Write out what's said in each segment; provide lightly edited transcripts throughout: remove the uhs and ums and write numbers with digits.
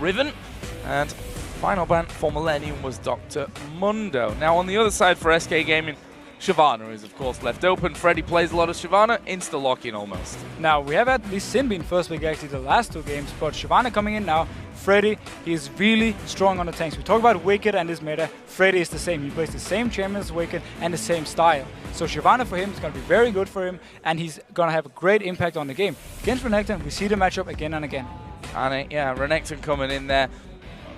Riven. And final ban for Millenium was Dr. Mundo. Now on the other side for SK Gaming, Shyvana is of course left open. Freddy plays a lot of Shyvana, insta-lock-in almost. Now, we have at least Sin being first pick actually the last 2 games, but Shyvana coming in now. Freddy, he is really strong on the tanks. We talk about Wicked and his meta. Freddy is the same. He plays the same champion as Wicked and the same style. So Shyvana for him is going to be very good for him, and he's going to have a great impact on the game. Against Renekton, we see the matchup again and again. And yeah, Renekton coming in there.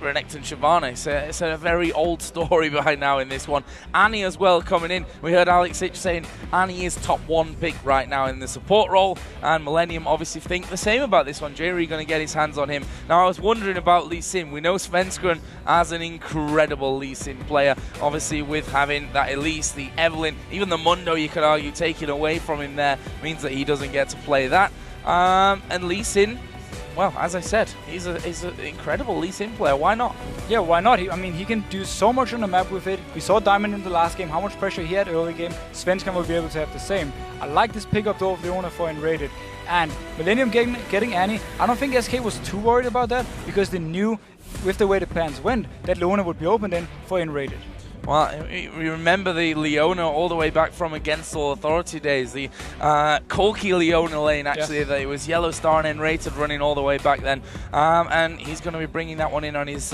Renekton Shyvana. It's a very old story behind now in this one. Annie as well coming in. We heard Alex Sich saying Annie is top 1 pick right now in the support role, and Millenium obviously think the same about this one. Jerry going to get his hands on him. Now I was wondering about Lee Sin. We know Svenskeren as an incredible Lee Sin player, obviously with having that Elise, the Evelyn, even the Mundo you could argue taken away from him there means that he doesn't get to play that. And Lee Sin, well, as I said, he's an incredible Lee Sin player. Why not? Yeah, why not? I mean, he can do so much on the map with it. We saw Diamond in the last game, how much pressure he had early game. Svenskeren will be able to have the same. I like this pickup though of Leona for Enrated. And Millenium getting Annie, I don't think SK was too worried about that, because they knew with the way the plans went that Leona would be open then for Enrated. Well, we remember the Leona all the way back from Against All Authority days. The Corki Leona lane, actually, yes. That it was Yellow Star and N-rated running all the way back then. And he's going to be bringing that one in on his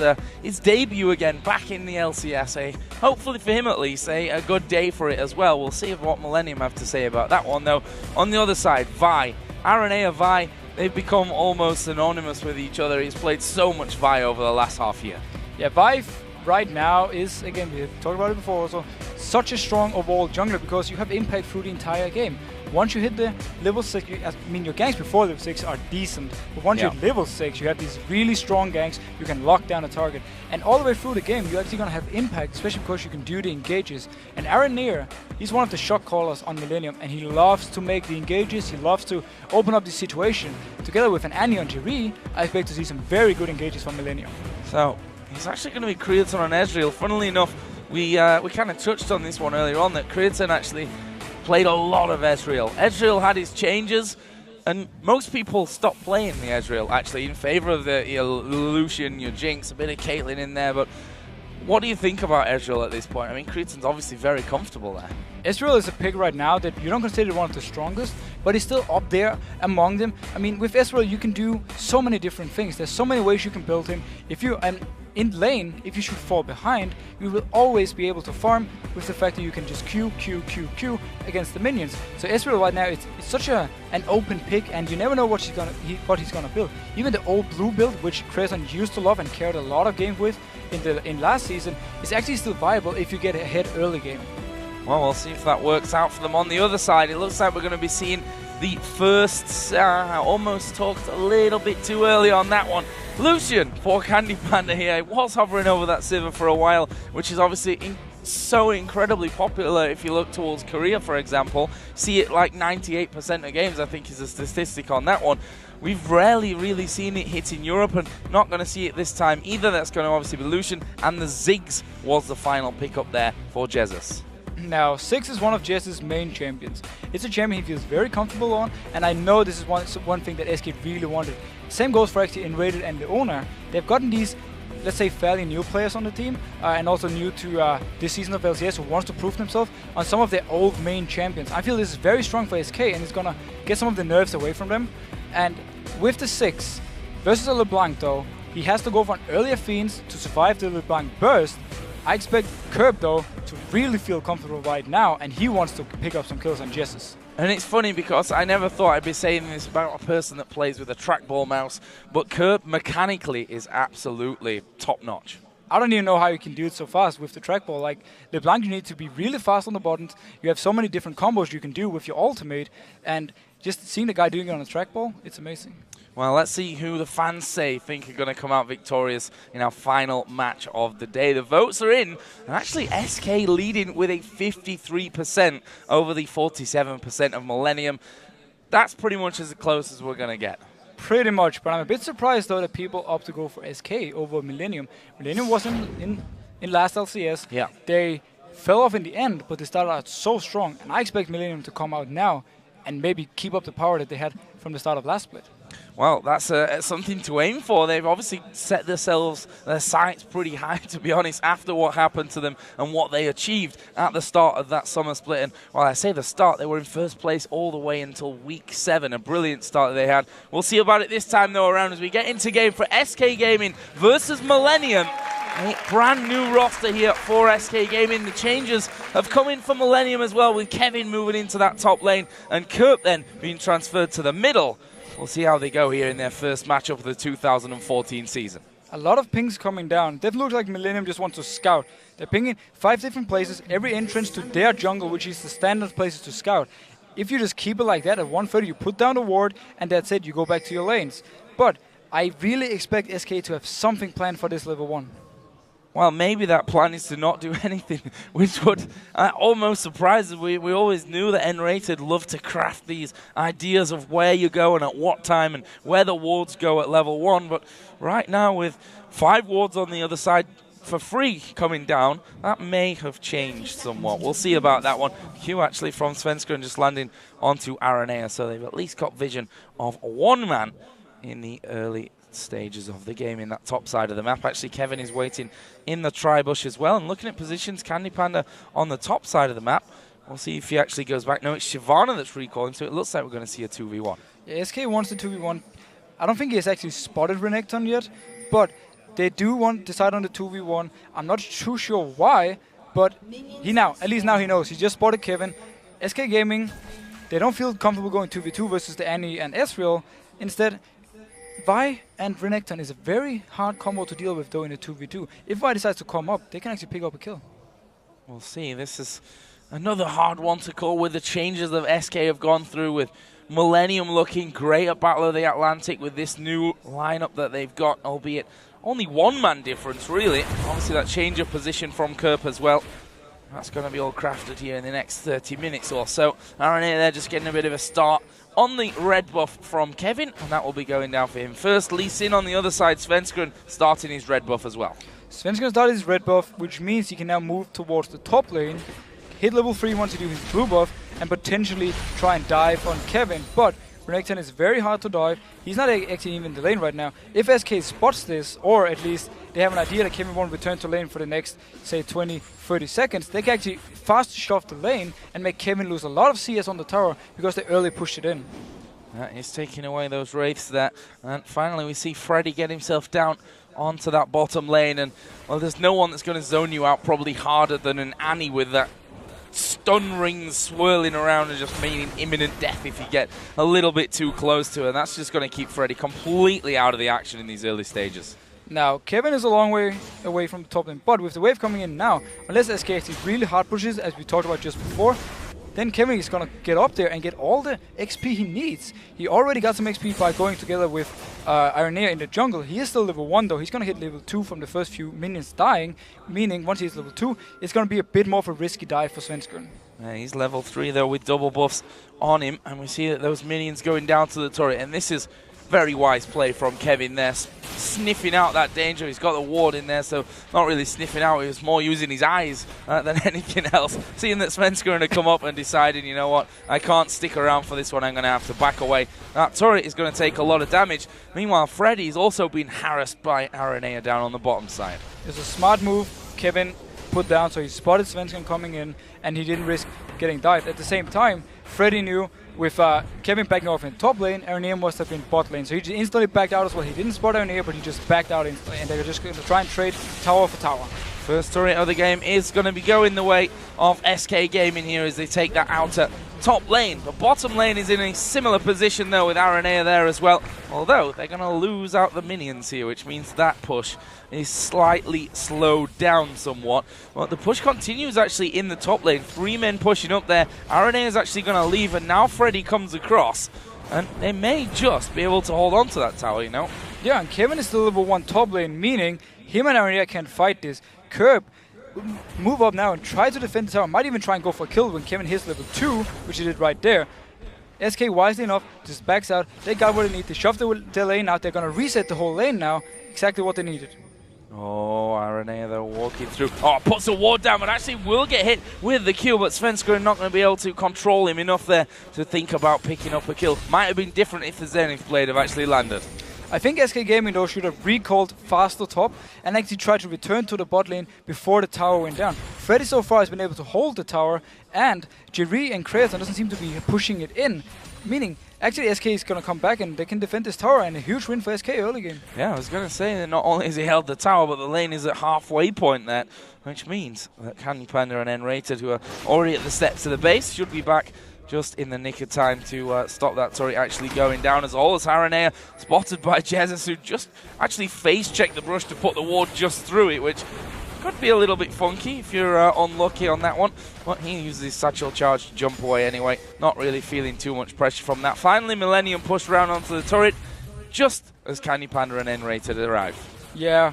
debut again, back in the LCS. Hopefully for him at least, a good day for it as well. We'll see what Millenium have to say about that one, though. On the other side, Vi. Aranea, Vi, they've become almost synonymous with each other. He's played so much Vi over the last half year. Yeah, Vi right now is, again, we have talked about it before also, such a strong overall jungler because you have impact through the entire game. Once you hit the level 6, I mean your ganks before level 6 are decent, but once you hit level 6 you have these really strong ganks, you can lock down a target. And all the way through the game you're actually going to have impact, especially because you can do the engages. And Aranea, he's one of the shot callers on Millenium, and he loves to make the engages, he loves to open up the situation. Together with an Annie on Jerry, I expect to see some very good engages from Millenium. So he's actually going to be Creaton on Ezreal. Funnily enough, we kind of touched on this one earlier on, that Creaton actually played a lot of Ezreal. Ezreal had his changes, and most people stopped playing the Ezreal, actually, in favor of your Lucian, your Jinx, a bit of Caitlyn in there, but what do you think about Ezreal at this point? I mean, Creaton's obviously very comfortable there. Ezreal is a pick right now that you don't consider one of the strongest, but he's still up there among them. I mean, with Ezreal you can do so many different things. There's so many ways you can build him. If you in lane, if you should fall behind, you will always be able to farm with the fact that you can just Q against the minions. So Ezreal right now, it's such an open pick, and you never know what he's gonna build. Even the old blue build, which Creaton used to love and cared a lot of games with in last season, is actually still viable if you get ahead early game. Well, we'll see if that works out for them. On the other side, it looks like we're going to be seeing the first, almost talked a little bit too early on that one. Lucian for Candy Panda here. It was hovering over that Sivir for a while, which is obviously so incredibly popular. If you look towards Korea, for example, see it like 98% of games, I think is a statistic on that one. We've rarely really seen it hit in Europe, and not going to see it this time either. That's going to obviously be Lucian, and the Ziggs was the final pickup there for Jesus. Now, Ziggs is one of Jess's main champions. It's a champion he feels very comfortable on, and I know this is one thing that SK really wanted. Same goes for actually Enrated and Leona. They've gotten these, let's say, fairly new players on the team, and also new to this season of LCS, who wants to prove themselves on some of their old main champions. I feel this is very strong for SK, and it's going to get some of the nerves away from them. And with the Ziggs versus a LeBlanc though, he has to go for an earlier Fiends to survive the LeBlanc burst. I expect Curb though to really feel comfortable right now, and he wants to pick up some kills on Jessus. And it's funny because I never thought I'd be saying this about a person that plays with a trackball mouse, but Curb mechanically is absolutely top-notch. I don't even know how you can do it so fast with the trackball. Like, LeBlanc, you need to be really fast on the buttons. You have so many different combos you can do with your ultimate, and just seeing the guy doing it on a trackball, it's amazing. Well, let's see who the fans think are going to come out victorious in our final match of the day. The votes are in, and actually SK leading with a 53% over the 47% of Millenium. That's pretty much as close as we're going to get. Pretty much, but I'm a bit surprised though that people opt to go for SK over Millenium. Millenium was in last LCS. Yeah. They fell off in the end, but they started out so strong, and I expect Millenium to come out now and maybe keep up the power that they had from the start of last split. well, that's something to aim for. They've obviously set their sights pretty high, to be honest, after what happened to them and what they achieved at the start of that summer split. And while I say the start, they were in first place all the way until week 7. A brilliant start that they had. We'll see about it this time, though, around as we get into game for SK Gaming versus Millenium. A brand new roster here for SK Gaming. The changes have come in for Millenium as well, with Kevin moving into that top lane and Kurt then being transferred to the middle. We'll see how they go here in their first matchup of the 2014 season. A lot of pings coming down. It looks like Millenium just wants to scout. They're pinging 5 different places, every entrance to their jungle, which is the standard places to scout. If you just keep it like that at 130, you put down the ward, and that's it, you go back to your lanes. But I really expect SK to have something planned for this level 1. Well, maybe that plan is to not do anything, which would almost surprise us. We always knew that N-Rated loved to craft these ideas of where you go and at what time and where the wards go at level 1. But right now, with 5 wards on the other side for free coming down, that may have changed somewhat. We'll see about that one. Q actually from Svenska and just landing onto Aranea, so they've at least got vision of one man in the early stages of the game in that top side of the map. Actually, Kevin is waiting in the tri-bush as well, and looking at positions, Candy Panda on the top side of the map. We'll see if he actually goes back. No, it's Shyvana that's recalling, so it looks like we're going to see a 2v1. Yeah, SK wants the 2v1. I don't think he has actually spotted Renekton yet, but they do want to decide on the 2v1. I'm not too sure why, but at least now he knows. He just spotted Kevin. SK Gaming, they don't feel comfortable going 2v2 versus the Annie and Ezreal. Instead, Vi and Renekton is a very hard combo to deal with, though, in a 2v2. If Vi decides to come up, they can actually pick up a kill. We'll see. This is another hard one to call with the changes that SK have gone through, with Millenium looking great at Battle of the Atlantic with this new lineup that they've got, albeit only 1-man difference, really. Obviously, that change of position from Kerp as well. That's going to be all crafted here in the next 30 minutes or so. Aranea there just getting a bit of a start on the red buff from Kevin, and that will be going down for him first. Lee Sin on the other side, Svenskeren starting his red buff as well. Svenskeren started his red buff, which means he can now move towards the top lane, hit level 3 once he do his blue buff, and potentially try and dive on Kevin. But Renekton is very hard to dive. He's not actually even in the lane right now. If SK spots this, or at least they have an idea that Kevin won't return to lane for the next, say, 20-30 seconds, they can actually fast shove the lane and make Kevin lose a lot of CS on the tower because they early pushed it in. That is taking away those wraiths there. And finally we see Freddy get himself down onto that bottom lane. And, well, there's no one that's going to zone you out probably harder than an Annie with that stun rings swirling around and just meaning imminent death if you get a little bit too close to her. And that's just going to keep Freddy completely out of the action in these early stages. Now, Kevin is a long way away from the top lane, but with the wave coming in now, unless SK actually really hard pushes, as we talked about just before, then Kevin is going to get up there and get all the XP he needs. He already got some XP by going together with Aranea in the jungle. He is still level 1 though. He's going to hit level 2 from the first few minions dying, meaning once he's level 2, it's going to be a bit more of a risky dive for Svenskeren. Yeah, he's level 3 though with double buffs on him, and we see that those minions going down to the turret, and this is very wise play from Kevin there, sniffing out that danger. He's got the ward in there, so not really sniffing out. He was more using his eyes than anything else. Seeing that Sven's going to come up and deciding, you know what, I can't stick around for this one. I'm going to have to back away. That turret is going to take a lot of damage. Meanwhile, Freddy's also been harassed by Aranea down on the bottom side. It's a smart move Kevin put down, so he spotted Svensson coming in, and he didn't risk getting dived. At the same time, Freddy knew with Kevin backing off in top lane, Aranea must have been bot lane. So he just instantly backed out as well. He didn't spot Aranea, but he just backed out instantly, and they were just going to try and trade tower for tower. First turret of the game is going to be going the way of SK Gaming here as they take that outer top lane. The bottom lane is in a similar position though with Aranea there as well, although they're going to lose out the minions here, which means that push is slightly slowed down somewhat. But the push continues actually in the top lane. 3 men pushing up there. Aranea is actually going to leave, and now Freddy comes across, and they may just be able to hold on to that tower, you know. Yeah, and Kevin is still level 1 top lane, meaning him and Aranea can fight this. Kerb move up now and try to defend the tower. Might even try and go for a kill when Kevin hits level 2, which he did right there. SK wisely enough just backs out. They got what they need. They shoved their lane out. They're going to reset the whole lane now. Exactly what they needed. Oh, Aranea though walking through. Oh, puts a ward down, but actually will get hit with the kill, but Svenska not going to be able to control him enough there to think about picking up a kill. Might have been different if the Zenith blade have actually landed. I think SK Gaming though should have recalled faster top and actually tried to return to the bot lane before the tower went down. Freddy so far has been able to hold the tower, and Jerry and Kraton doesn't seem to be pushing it in, meaning actually SK is going to come back and they can defend this tower, and a huge win for SK early game. Yeah, I was going to say that not only has he held the tower, but the lane is at halfway point there, which means that Candy Panda and N-Rated, who are already at the steps of the base, should be back just in the nick of time to stop that turret actually going down. As all as Aranea spotted by Jesus, who just actually face-checked the brush to put the ward just through it, which could be a little bit funky if you're unlucky on that one. But he uses his satchel charge to jump away anyway. Not really feeling too much pressure from that. Finally, Millenium pushed around onto the turret just as Candy Panda and N-Rated arrive. Yeah.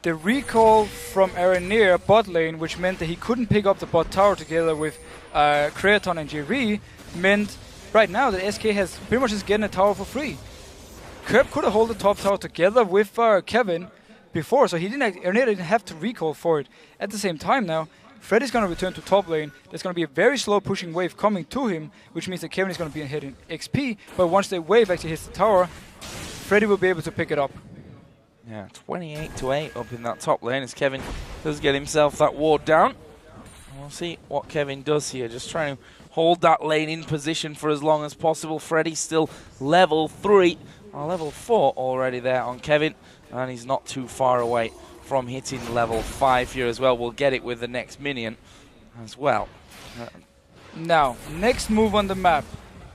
The recall from Aranea bot lane, which meant that he couldn't pick up the bot tower together with Kraton and Jerry, meant right now that SK has pretty much just getting a tower for free. Kerb could have held the top tower together with Kevin before, so Aranea didn't have to recall for it. At the same time now, Freddy's going to return to top lane. There's going to be a very slow pushing wave coming to him, which means that Kevin is going to be hitting XP, but once the wave actually hits the tower, Freddy will be able to pick it up. Yeah, 28-8 up in that top lane as Kevin does get himself that ward down. We'll see what Kevin does here, just trying to hold that lane in position for as long as possible. Freddy's still level 3, or level 4 already there on Kevin, and he's not too far away from hitting level 5 here as well. We'll get it with the next minion as well. Now, next move on the map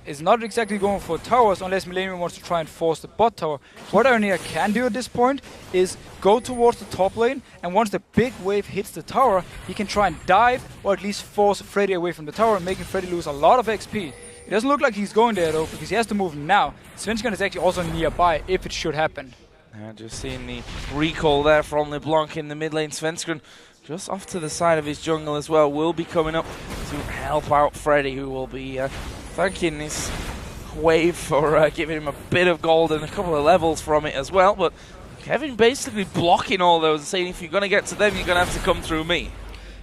is not exactly going for towers unless Millenium wants to try and force the bot tower. What Aranea can do at this point is go towards the top lane, and once the big wave hits the tower, he can try and dive or at least force Freddy away from the tower, making Freddy lose a lot of XP. It doesn't look like he's going there though, because he has to move now. Svenska is actually also nearby if it should happen. Just seeing the recall there from LeBlanc in the mid lane. Svenska just off to the side of his jungle as well will be coming up to help out Freddy, who will be thanking this wave for giving him a bit of gold and a couple of levels from it as well. But Kevin basically blocking all those and saying, if you're going to get to them, you're going to have to come through me.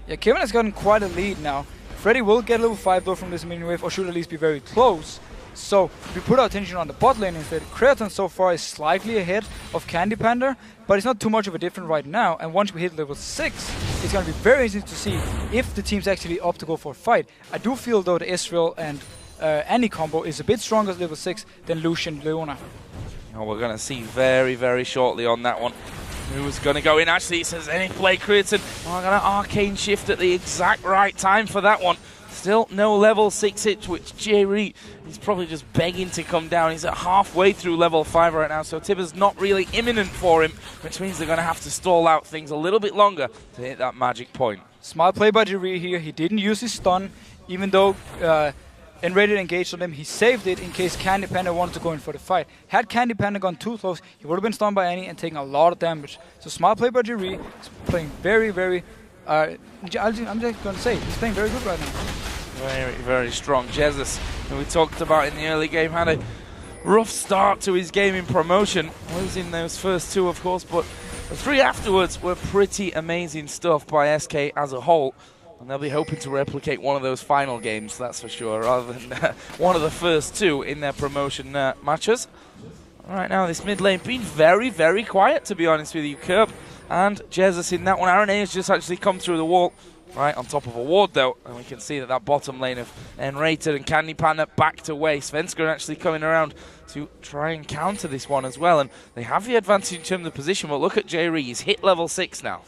Yeah, Kevin has gotten quite a lead now. Freddy will get level 5 though from this minion wave, or should at least be very close. So if we put our attention on the bot lane instead, Kraton so far is slightly ahead of Candy Panda, but it's not too much of a difference right now. And once we hit level 6, it's going to be very easy to see if the team's actually up to go for a fight. I do feel though the Israel and Annie combo is a bit stronger at level 6 than Lucian Leona. Oh, we're going to see very, very shortly on that one who's going to go in. Actually, it says any play Kraton. Oh, I'm going to arcane shift at the exact right time for that one. Still no level 6 hit, which Jerry, he's probably just begging to come down. He's at halfway through level 5 right now, so Tibber's not really imminent for him, which means they're going to have to stall out things a little bit longer to hit that magic point. Smart play by Jerry here. He didn't use his stun, even though N-Rated engaged on him. He saved it in case Candy Panda wanted to go in for the fight. Had Candy Panda gone too close, he would have been stunned by Annie and taken a lot of damage. So smart play by Jerry. He's playing very, very... I'm just going to say, he's playing very good right now. Very, very strong. Jesus, who we talked about in the early game, had a rough start to his game in promotion. Losing those first 2, of course, but the 3 afterwards were pretty amazing stuff by SK as a whole. And they'll be hoping to replicate one of those final games, that's for sure, rather than one of the first 2 in their promotion matches. Right now, this mid lane being very, very quiet, to be honest with you. Kerb and Jesus in that one. Aranea has just actually come through the wall. Right on top of a ward though, and we can see that bottom lane of N-Rated and Candy Panda backed away. Svenska actually coming around to try and counter this one as well, and they have the advantage in terms of position, but look at Jerry, he's hit level 6 now.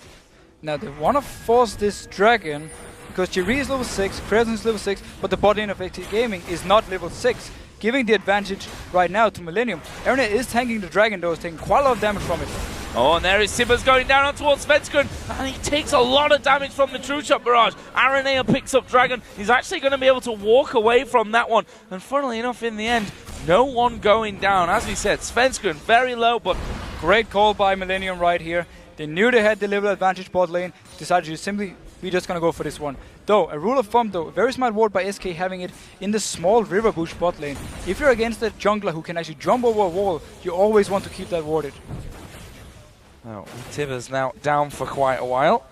Now they want to force this dragon, because Jerry is level 6, Kraton is level 6, but the bot lane of XT Gaming is not level 6, giving the advantage right now to Millenium. Aranea is tanking the dragon though, is taking quite a lot of damage from it. Oh, and there is Tibbers going down on towards Svenska, and he takes a lot of damage from the True Shot Barrage. Aranea picks up Dragon. He's actually going to be able to walk away from that one. And funnily enough, in the end, no one going down. As we said, Svenska very low, but great call by Millenium right here. They knew they had the level advantage bot lane, decided to simply, we're just going to go for this one. Though, a rule of thumb though, a very smart ward by SK having it in the small river bush bot lane. If you're against a jungler who can actually jump over a wall, you always want to keep that warded. Oh, Tibbers now down for quite a while.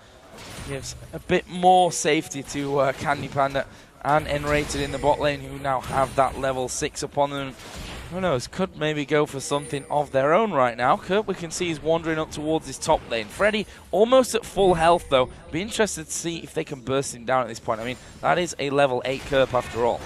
Gives a bit more safety to Candy Panda and N-Rated in the bot lane, who now have that level 6 upon them. Who knows, could maybe go for something of their own right now. Kurt, we can see, he's wandering up towards his top lane. Freddy almost at full health though. Be interested to see if they can burst him down at this point. I mean, that is a level 8 Kerp after all.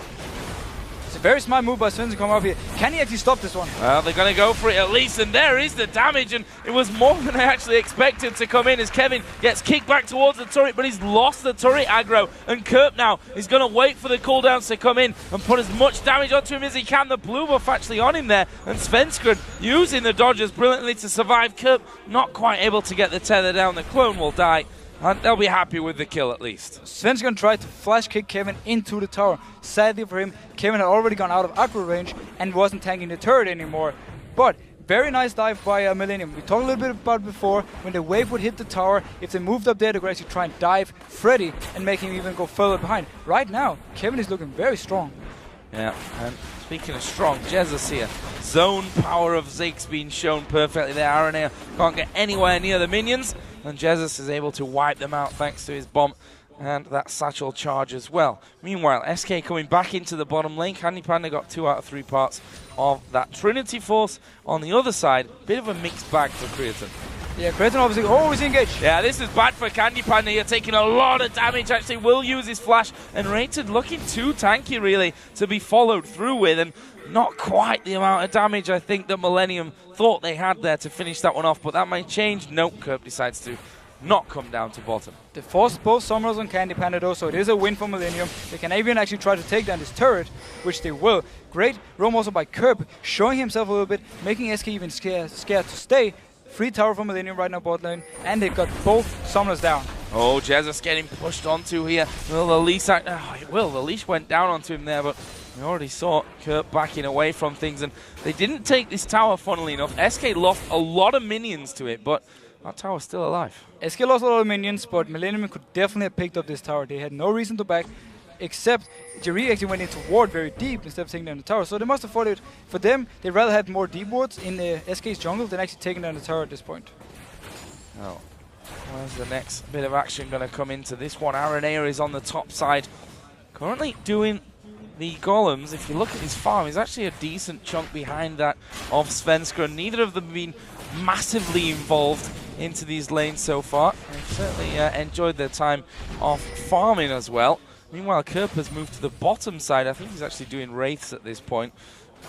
It's a very smart move by Sven to come up here. Can he actually stop this one? Well, they're going to go for it at least, and there is the damage, and it was more than I actually expected to come in as Kevin gets kicked back towards the turret, but he's lost the turret aggro, and Kerp now is going to wait for the cooldowns to come in and put as much damage onto him as he can. The blue buff actually on him there, and Svenskred using the dodges brilliantly to survive. Kerp not quite able to get the tether down. The clone will die, and they'll be happy with the kill at least. Sven's gonna try to flash kick Kevin into the tower. Sadly for him, Kevin had already gone out of aggro range and wasn't tanking the turret anymore. But very nice dive by Millenium. We talked a little bit about it before. When the wave would hit the tower, if they moved up there, they could actually try and dive Freddy and make him even go further behind. Right now, Kevin is looking very strong. Yeah, and speaking of strong, Jesus here. Zone power of Ziggs being shown perfectly there. Aranea can't get anywhere near the minions, and Jesus is able to wipe them out thanks to his bomb and that satchel charge as well. Meanwhile, SK coming back into the bottom lane. Candy Panda got 2 out of 3 parts of that Trinity Force. On the other side, bit of a mixed bag for Creaton. Yeah, Creaton obviously always engaged. Yeah, this is bad for Candy Panda. You're taking a lot of damage. Actually, will use his flash, and Rated looking too tanky really to be followed through with, and not quite the amount of damage I think that Millenium thought they had there to finish that one off, but that might change. Nope, Kerp decides to not come down to bottom. They forced both summoners on Candy Panda though, so it is a win for Millenium. They can even actually try to take down this turret, which they will. Great roam also by Kerp, showing himself a little bit, making SK even scared to stay. Free tower from Millenium right now bot lane, and they've got both summoners down. Oh, Jesus getting pushed onto here. Will the leash the leash went down onto him there, but we already saw Kerp backing away from things, and they didn't take this tower, funnily enough. SK lost a lot of minions to it, but that tower's still alive. SK lost a lot of minions, but Millenium could definitely have picked up this tower. They had no reason to back, except Jerry actually went into ward very deep instead of taking down the tower. So they must have thought it, for them, they rather had more deep wards in SK's jungle than actually taking down the tower at this point. Oh, where's the next bit of action going to come into this one? Aranea is on the top side, currently doing the golems. If you look at his farm, he's actually a decent chunk behind that of Svenskred. Neither of them have been massively involved into these lanes so far. They've certainly enjoyed their time of farming as well. Meanwhile, Kerp has moved to the bottom side. I think he's actually doing wraiths at this point,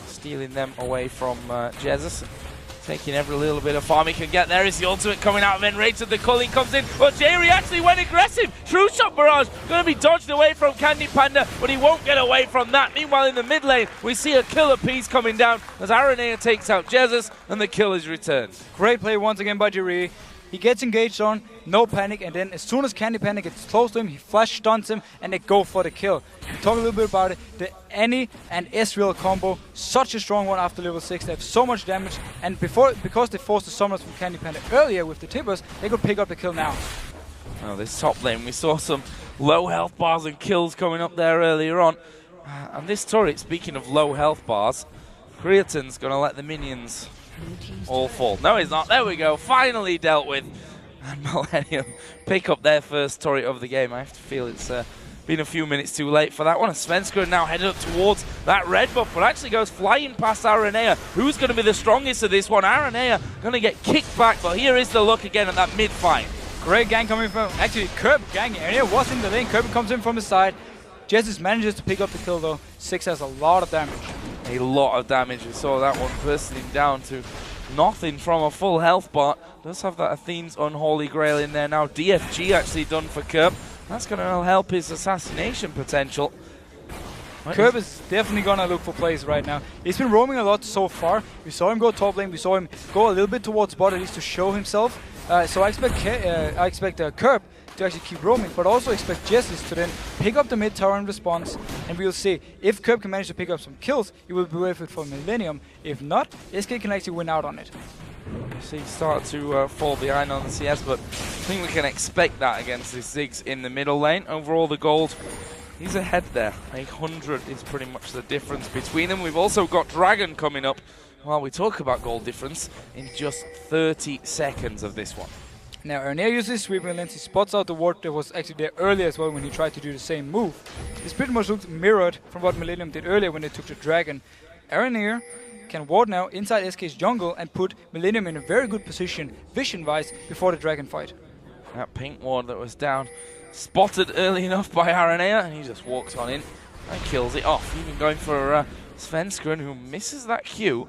stealing them away from Jesus. Taking every little bit of farm he can get. There is the ultimate coming out of N-Rated. The culling comes in, but Jerry actually went aggressive. True shot barrage going to be dodged away from Candy Panda, but he won't get away from that. Meanwhile, in the mid lane, we see a killer piece coming down as Aranea takes out Jesus, and the kill is returned. Great play once again by Jerry. He gets engaged on, no panic, and then as soon as Candy Panda gets close to him, he flash stuns him, and they go for the kill. We talk a little bit about it. The Annie and Ezreal combo, such a strong one after level 6. They have so much damage, and because they forced the summoners from Candy Panda earlier with the Tibbers, they could pick up the kill now. Oh, this top lane, we saw some low health bars and kills coming up there earlier on. And this turret, speaking of low health bars, Creaton's going to let the minions all fall. No, he's not. There we go. Finally dealt with. And Millenium pick up their first turret of the game. I have to feel it's been a few minutes too late for that one. Svenskred now headed up towards that red buff, but actually goes flying past Aranea. Who's going to be the strongest of this one? Aranea going to get kicked back, but here is the look again at that mid fight. Great gang coming from, actually Kerp gang. Aranea was in the lane. Kerp comes in from the side. Jesus manages to pick up the kill though. 6 has a lot of damage. A lot of damage. We saw that one bursting down to nothing from a full health bar. Does have that Athene's Unholy Grail in there now. DFG actually done for Kerp. That's going to help his assassination potential. Kerp is definitely going to look for plays right now. He's been roaming a lot so far. We saw him go top lane. We saw him go a little bit towards bot at least to show himself. So I expect Kerp to actually keep roaming, but also expect Jesus to then pick up the mid tower in response, and we'll see. If Kerp can manage to pick up some kills, he will be worth it for Millenium. If not, SK can actually win out on it. So he started to fall behind on the CS, but I think we can expect that against the Ziggs in the middle lane. Overall, the gold, he's ahead there. 800 is pretty much the difference between them. We've also got Dragon coming up, well, we talk about goal difference in just 30 seconds of this one. Now, Arnair uses sweeping lens. He spots out the ward that was actually there earlier as well when he tried to do the same move. This pretty much looks mirrored from what Millenium did earlier when they took the dragon. Arnair can ward now inside SK's jungle and put Millenium in a very good position, vision-wise, before the dragon fight. That pink ward that was down, spotted early enough by Arnair, and he just walks on in and kills it off. Even going for Svenskeren, who misses that Q.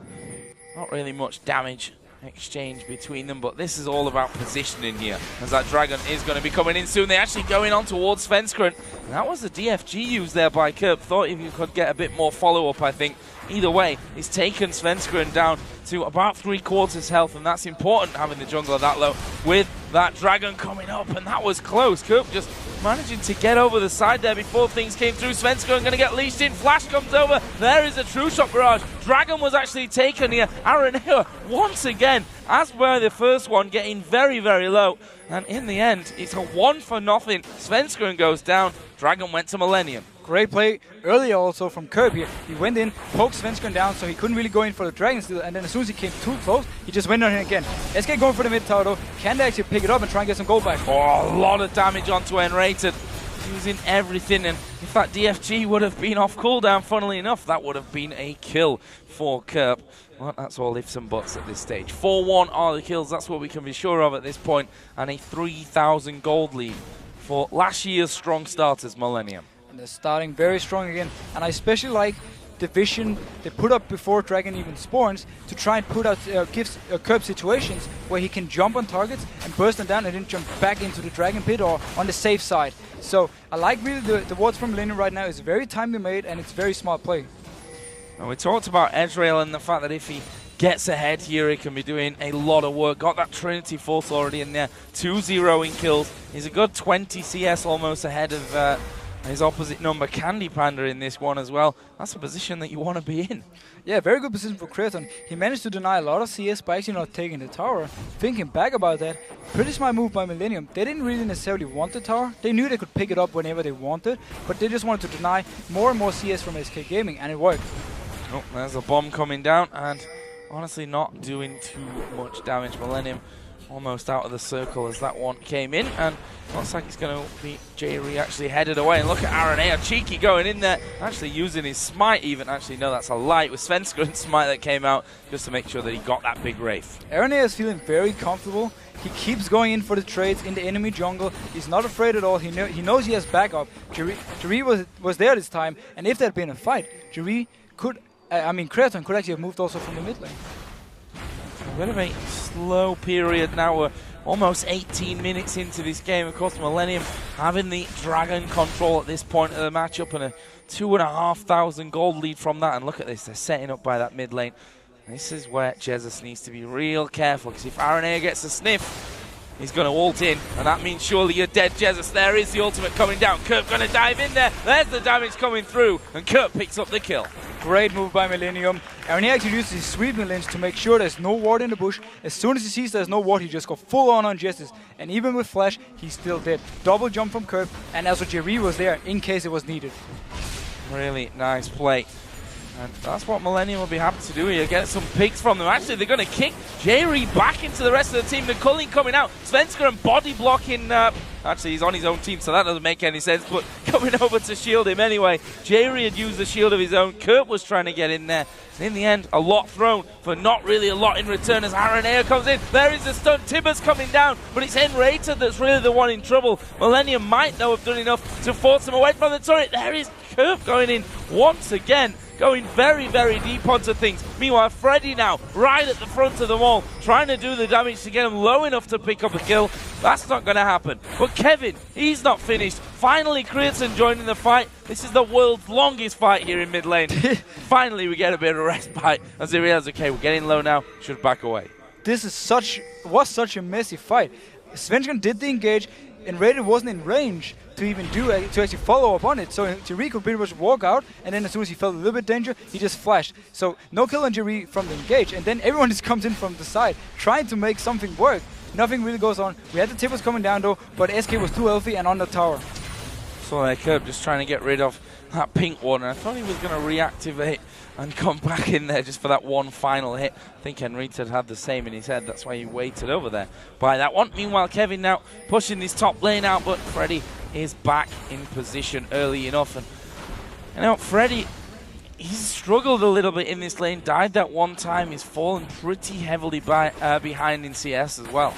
Not really much damage exchange between them, but this is all about positioning here, as that dragon is going to be coming in soon. They're actually going on towards Svenskeren. That was the DFG used there by Kerp. Thought if you could get a bit more follow-up, I think. Either way, he's taken Svenskeren down to about 3/4 health, and that's important, having the jungler that low with that dragon coming up, and that was close. Kerp just managing to get over the side there before things came through. Svenskeren going to get leashed in. Flash comes over. There is a true shot barrage. Dragon was actually taken here. Arnair once again, as per the first one, getting very, very low. And in the end, it's a 1-for-0. Svenskeren goes down. Dragon went to Millenium. Great play earlier also from Kerp here. He went in, poked Svenskeren down, so he couldn't really go in for the dragon still, and then as soon as he came too close, he just went on him again. SK going for the mid tower though. Can they actually pick it up and try and get some gold back? Oh, a lot of damage onto Enrated. Using everything, and if that DFG would have been off cooldown, funnily enough, that would have been a kill for Kerp. Well, that's all ifs and buts at this stage. 4-1 are the kills, that's what we can be sure of at this point, and a 3,000 gold lead for last year's strong starters, Millenium. And they're starting very strong again, and I especially like the vision they put up before Dragon even spawns to try and put out gives Kerp situations where he can jump on targets and burst them down and then jump back into the dragon pit or on the safe side. So I like really the wards from Millenium right now. Is very timely made and it's very smart play. Well, we talked about Ezreal and the fact that if he gets ahead here, he can be doing a lot of work. Got that Trinity Force already in there. 2-0 in kills. He's a good 20 CS almost ahead of his opposite number, Candy Panda, in this one as well. That's a position that you want to be in. Yeah, very good position for Kraton. He managed to deny a lot of CS by actually not taking the tower. Thinking back about that, pretty smart move by Millenium. They didn't really necessarily want the tower. They knew they could pick it up whenever they wanted, but they just wanted to deny more and more CS from SK Gaming, and it worked. Oh, there's a bomb coming down, and honestly not doing too much damage. Millenium almost out of the circle as that one came in, and looks like it's going to be Jerry actually headed away. And look at Arnair, cheeky going in there, actually using his smite even. Actually, no, that's a light with Svenskaren's smite that came out just to make sure that he got that big Wraith. Arnair is feeling very comfortable. He keeps going in for the trades in the enemy jungle. He's not afraid at all. He knows he has backup. Jerry was there this time, and if there had been a fight, Jerry could, Kraton could actually have moved also from the mid lane. A bit of a slow period now. We're almost 18 minutes into this game. Of course, Millenium having the dragon control at this point of the matchup and a 2,500 gold lead from that. And look at this, they're setting up by that mid lane. This is where Jesus needs to be real careful, because if Arnair gets a sniff, he's going to ult in, and that means surely you're dead, Jesus. There is the ultimate coming down. Kerp going to dive in there. There's the damage coming through, and Kerp picks up the kill. Great move by Millenium. Arnair actually uses his sweeping lens to make sure there's no ward in the bush. As soon as he sees there's no ward, he just goes full on Jesus. And even with flash, he's still dead. Double jump from Kerp, and also Jerry was there in case it was needed. Really nice play. And that's what Millenium will be happy to do here. Get some picks from them. Actually, they're going to kick Jerry back into the rest of the team. The culling coming out. Svenskeren body blocking. Actually, he's on his own team, so that doesn't make any sense. But coming over to shield him anyway. Jerry had used the shield of his own. Kerp was trying to get in there. And in the end, a lot thrown for not really a lot in return as Arnair comes in. There is the stun. Tibber's coming down, but it's Enrated that's really the one in trouble. Millenium might, though, have done enough to force him away from the turret. There is Kerp going in once again. Going very, very deep onto things. Meanwhile, Freddy now right at the front of them all, trying to do the damage to get him low enough to pick up a kill. That's not going to happen. But Kevin, he's not finished. Finally, Kraton joining the fight. This is the world's longest fight here in mid lane. Finally, we get a bit of respite as they realize, okay, we're getting low now, should back away. This is was such a messy fight. Svenskeren did the engage, and Enrated wasn't in range to even to actually follow up on it. So Jerry could pretty much walk out, and then as soon as he felt a little bit danger, he just flashed. So no kill on Jerry from the engage, and then everyone just comes in from the side, trying to make something work. Nothing really goes on. We had the Tibbers coming down though, but SK was too healthy and on the tower. So Kerp just trying to get rid of that pink ward, and I thought he was going to reactivate and come back in there just for that one final hit. I think Henrietta had the same in his head. That's why he waited over there by that one. Meanwhile, Kevin now pushing this top lane out, but Freddy is back in position early enough. And you know, Freddy, he's struggled a little bit in this lane. Died that one time. He's fallen pretty heavily behind in CS as well.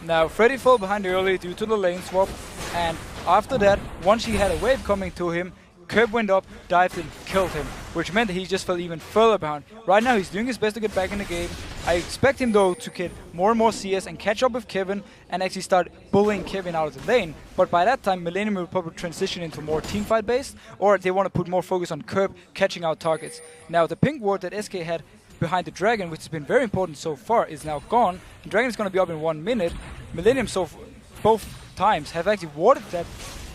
Now, Freddy fell behind early due to the lane swap, and after that, once he had a wave coming to him, Curb went up, dived and killed him, which meant that he just fell even further behind. Right now, he's doing his best to get back in the game. I expect him, though, to get more and more CS and catch up with Kevin and actually start bullying Kevin out of the lane. But by that time, Millenium will probably transition into more teamfight based, or they want to put more focus on Curb catching out targets. Now, the pink ward that SK had behind the Dragon, which has been very important so far, is now gone. The Dragon is going to be up in 1 minute. Millenium, both times, have actually warded that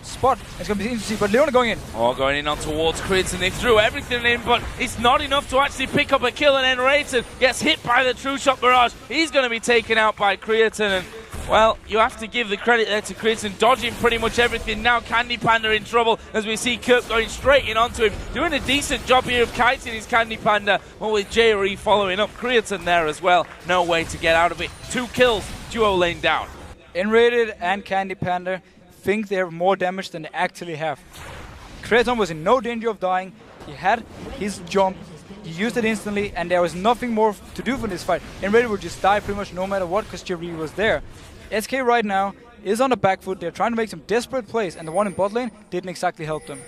spot. It's going to be interesting, but Leona going in. Oh, going in on towards Krids, and they threw everything in, but it's not enough to actually pick up a kill, and then Rayton gets hit by the True Shot Barrage. He's going to be taken out by Creatine, and well, you have to give the credit there to Creatine, dodging pretty much everything. Now Candy Panda in trouble as we see Kirk going straight in onto him, doing a decent job here of kiting his Candy Panda, but with J.R.E. following up. Creatine there as well, no way to get out of it. 2 kills, duo lane down. Enrated and Candy Panda think they have more damage than they actually have. Creatine was in no danger of dying. He had his jump, he used it instantly, and there was nothing more to do for this fight. Enrated would just die pretty much no matter what because J.R.E. was there. SK right now is on the back foot. They're trying to make some desperate plays, and the one in bot lane didn't exactly help them.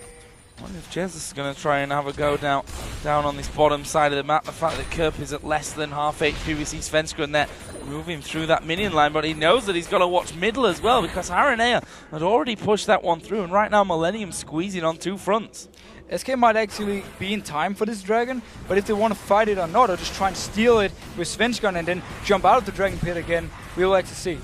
I wonder if Jez is going to try and have a go down on this bottom side of the map. The fact that Kerp is at less than half HP, we see Svenskeren there moving through that minion line, but he knows that he's got to watch middle as well because Aranea had already pushed that one through, and right now Millenium squeezing on 2 fronts. SK might actually be in time for this Dragon, but if they want to fight it or not, or just try and steal it with Svenskeren and then jump out of the Dragon Pit again, we'll like to see.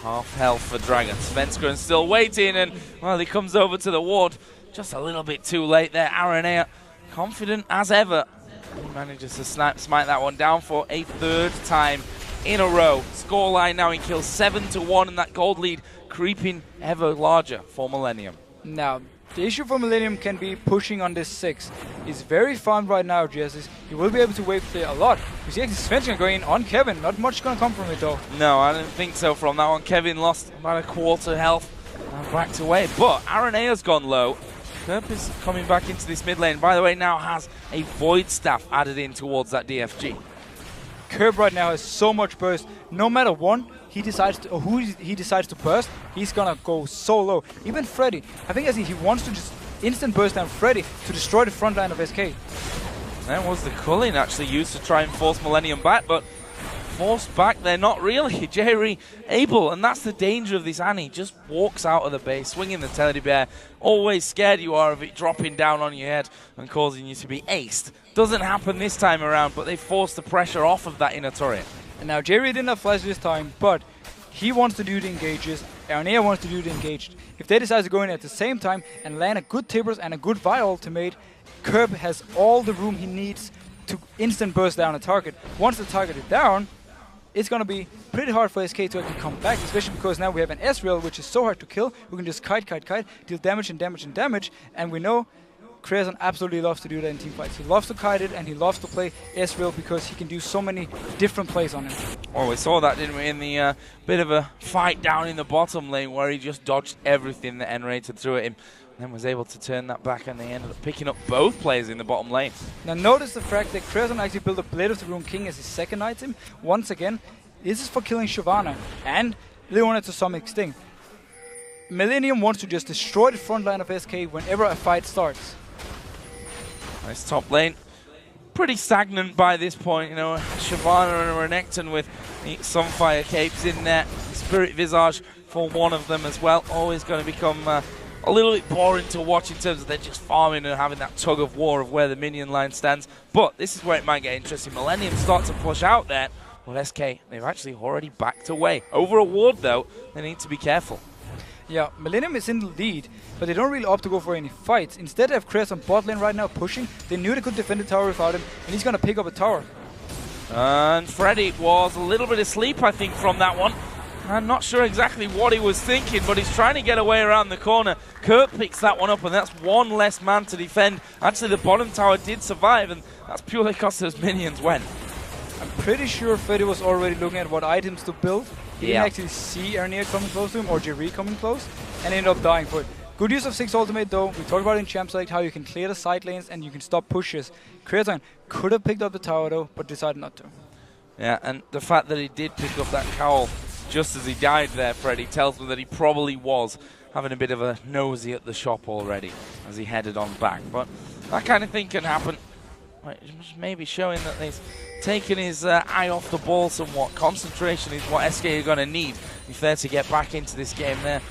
Half health for Dragon. Svenskeren still waiting, and well, he comes over to the ward just a little bit too late there. Aranea confident as ever. He manages to smite that one down for a 3rd time in a row. Scoreline now in kills 7-1, and that gold lead creeping ever larger for Millenium. Now, the issue for Millenium can be pushing on this 6. He's very farmed right now, Jesus. He will be able to wave clear a lot. You see Svenskeren going in on Kevin. Not much going to come from it, though. No, I don't think so from that one. Kevin lost about a quarter health and backed away. But Aranea's gone low. Kerp is coming back into this mid lane. By the way, now has a Void Staff added in towards that DFG. Kerp right now has so much burst. No matter who he decides to burst, he's gonna go so low. Even Freddy, I think he wants to just instant burst down Freddy to destroy the front line of SK. That was the culling actually used to try and force Millenium back, but forced back there, not really. Jerry able, and that's the danger of this Annie. Just walks out of the base, swinging the teddy bear. Always scared you are of it dropping down on your head and causing you to be aced. Doesn't happen this time around, but they forced the pressure off of that inner turret. And now Jerry didn't have flash this time, but he wants to do the engages. Aranea wants to do the engaged. If they decide to go in at the same time and land a good Tibbers and a good Vi ultimate, Kerb has all the room he needs to instant burst down a target. Once the target is down, it's going to be pretty hard for SK to actually come back, especially because now we have an Ezreal, which is so hard to kill. We can just kite, deal damage and damage and damage, and we know Creatine absolutely loves to do that in teamfights. He loves to kite it, and he loves to play Ezreal because he can do so many different plays on him. Well, we saw that, didn't we, in the bit of a fight down in the bottom lane where he just dodged everything that N-Rated threw at him. Then was able to turn that back, and they ended up picking up both players in the bottom lane. Now notice the fact that Creatine actually built a Blade of the Rune King as his second item. Once again, this is for killing Shyvana and Leona to some extent. Millenium wants to just destroy the front line of SK whenever a fight starts. Nice top lane. Pretty stagnant by this point, you know. Shyvana and Renekton with some fire capes in there. Spirit Visage for one of them as well. Always going to become a little bit boring to watch in terms of they're just farming and having that tug of war of where the minion line stands. But this is where it might get interesting. Millenium start to push out there. Well, SK, they've actually already backed away. Over a ward, though, they need to be careful. Yeah, Millenium is in the lead, but they don't really opt to go for any fights. Instead, they have Chris on bot lane right now pushing. They knew they could defend the tower without him, and he's going to pick up a tower. And Freddy was a little bit asleep, I think, from that one. I'm not sure exactly what he was thinking, but he's trying to get away around the corner. Kurt picks that one up, and that's one less man to defend. Actually, the bottom tower did survive, and that's purely because those minions went. I'm pretty sure Freddy was already looking at what items to build. He didn't actually see Ernier coming close to him, or Jerry coming close, and ended up dying for it. Good use of 6 ultimate though. We talked about in Champ Select how you can clear the side lanes and you can stop pushes. Creaton could have picked up the tower though, but decided not to. Yeah, and the fact that he did pick up that cowl just as he died there, Freddy, tells me that he probably was having a bit of a nosy at the shop already as he headed on back. But that kind of thing can happen. Maybe showing that he's taken his eye off the ball somewhat. Concentration is what SK are going to need if they're to get back into this game. They're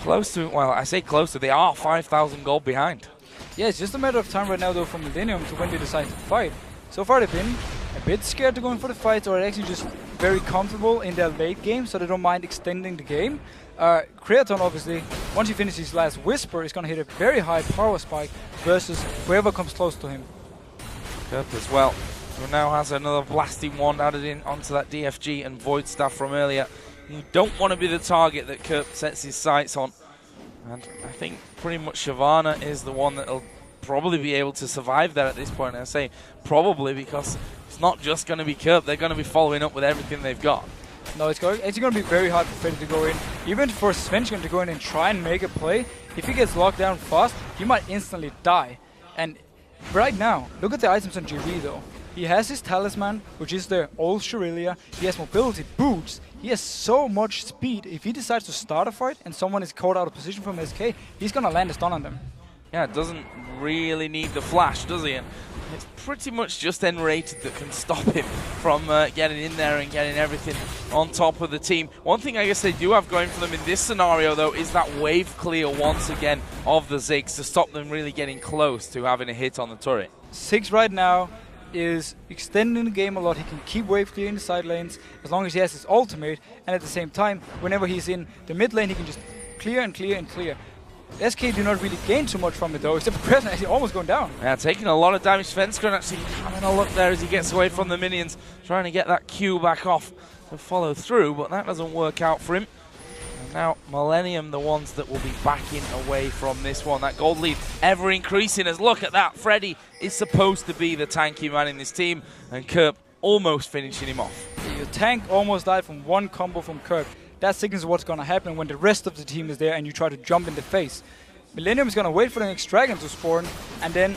close to, well, I say close to, they are 5,000 gold behind. Yeah, it's just a matter of time right now though for Millenium to when they decide to fight. So far they've been a bit scared to go in for the fight, or actually just very comfortable in their late game, so they don't mind extending the game. Creaton obviously, once he finishes his last Whisper, is going to hit a very high power spike versus whoever comes close to him. Kerp as well, who now has another blasting wand added in onto that DFG and Void Staff from earlier. You don't want to be the target that Kerp sets his sights on. And I think pretty much Shyvana is the one that'll probably be able to survive there at this point. I say probably because it's not just going to be Kerp. They're going to be following up with everything they've got. No, it's going to be very hard for Freddy to go in. Even for Svenskon to go in and try and make a play, if he gets locked down fast, he might instantly die. And right now, look at the items on GV though. He has his Talisman, which is the old Shurilia. He has mobility, boots. He has so much speed. If he decides to start a fight and someone is caught out of position from SK, he's going to land a stun on them. Yeah, it doesn't really need the flash, does he? And it's pretty much just Enrated that can stop him from getting in there and getting everything on top of the team. One thing I guess they do have going for them in this scenario, though, is that wave clear once again of the Ziggs to stop them really getting close to having a hit on the turret. 6 right now is extending the game a lot. He can keep wave clear in the side lanes as long as he has his ultimate, and at the same time, whenever he's in the mid lane, he can just clear and clear and clear. SK do not really gain too much from it though, except for Creaton actually almost going down. Yeah, taking a lot of damage. Svenskon actually having a look there as he gets away from the minions, trying to get that Q back off to follow through, but that doesn't work out for him. And now Millenium, the ones that will be backing away from this one. That gold lead ever increasing as look at that. Freddy is supposed to be the tanky man in this team, and Kerp almost finishing him off. Your tank almost died from one combo from Kerp. That signals what's going to happen when the rest of the team is there and you try to jump in the face. Millenium is going to wait for the next dragon to spawn and then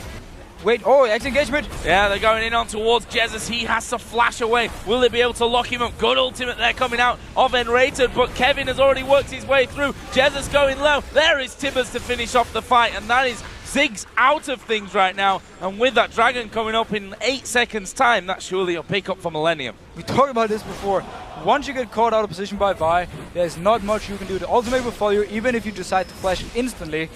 wait. Oh, X engagement. Yeah, they're going in on towards Jesus. He has to flash away. Will they be able to lock him up? Good ultimate there coming out of Enrated, but Kevin has already worked his way through. Jesus going low. There is Tibbers to finish off the fight, and that is Ziggs out of things right now. And with that dragon coming up in 8 seconds time, that's surely a pick up for Millenium. We talked about this before. Once you get caught out of position by Vi, there's not much you can do. The ultimate will follow you, even if you decide to flash instantly.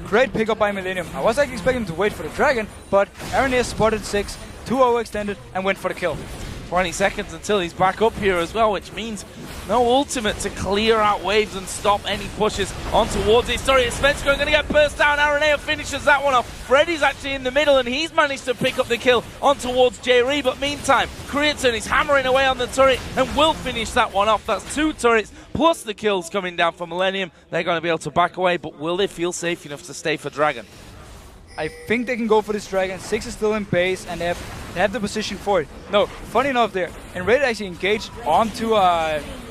Great pickup by Millenium. I was actually expecting him to wait for the dragon, but Aranea spotted 6, 2 overextended, and went for the kill. 20 seconds until he's back up here as well, which means no ultimate to clear out waves and stop any pushes on towards it. Sorry, Svenskon going to get burst down. Aranea finishes that one off. Freddy's actually in the middle, and he's managed to pick up the kill on towards Jerry. But meantime, Creaton is hammering away on the turret and will finish that one off. That's 2 turrets plus the kills coming down from Millenium. They're going to be able to back away, but will they feel safe enough to stay for Dragon? I think they can go for this dragon. 6 is still in base, and they have the position for it. No, funny enough there, Enrated actually engaged onto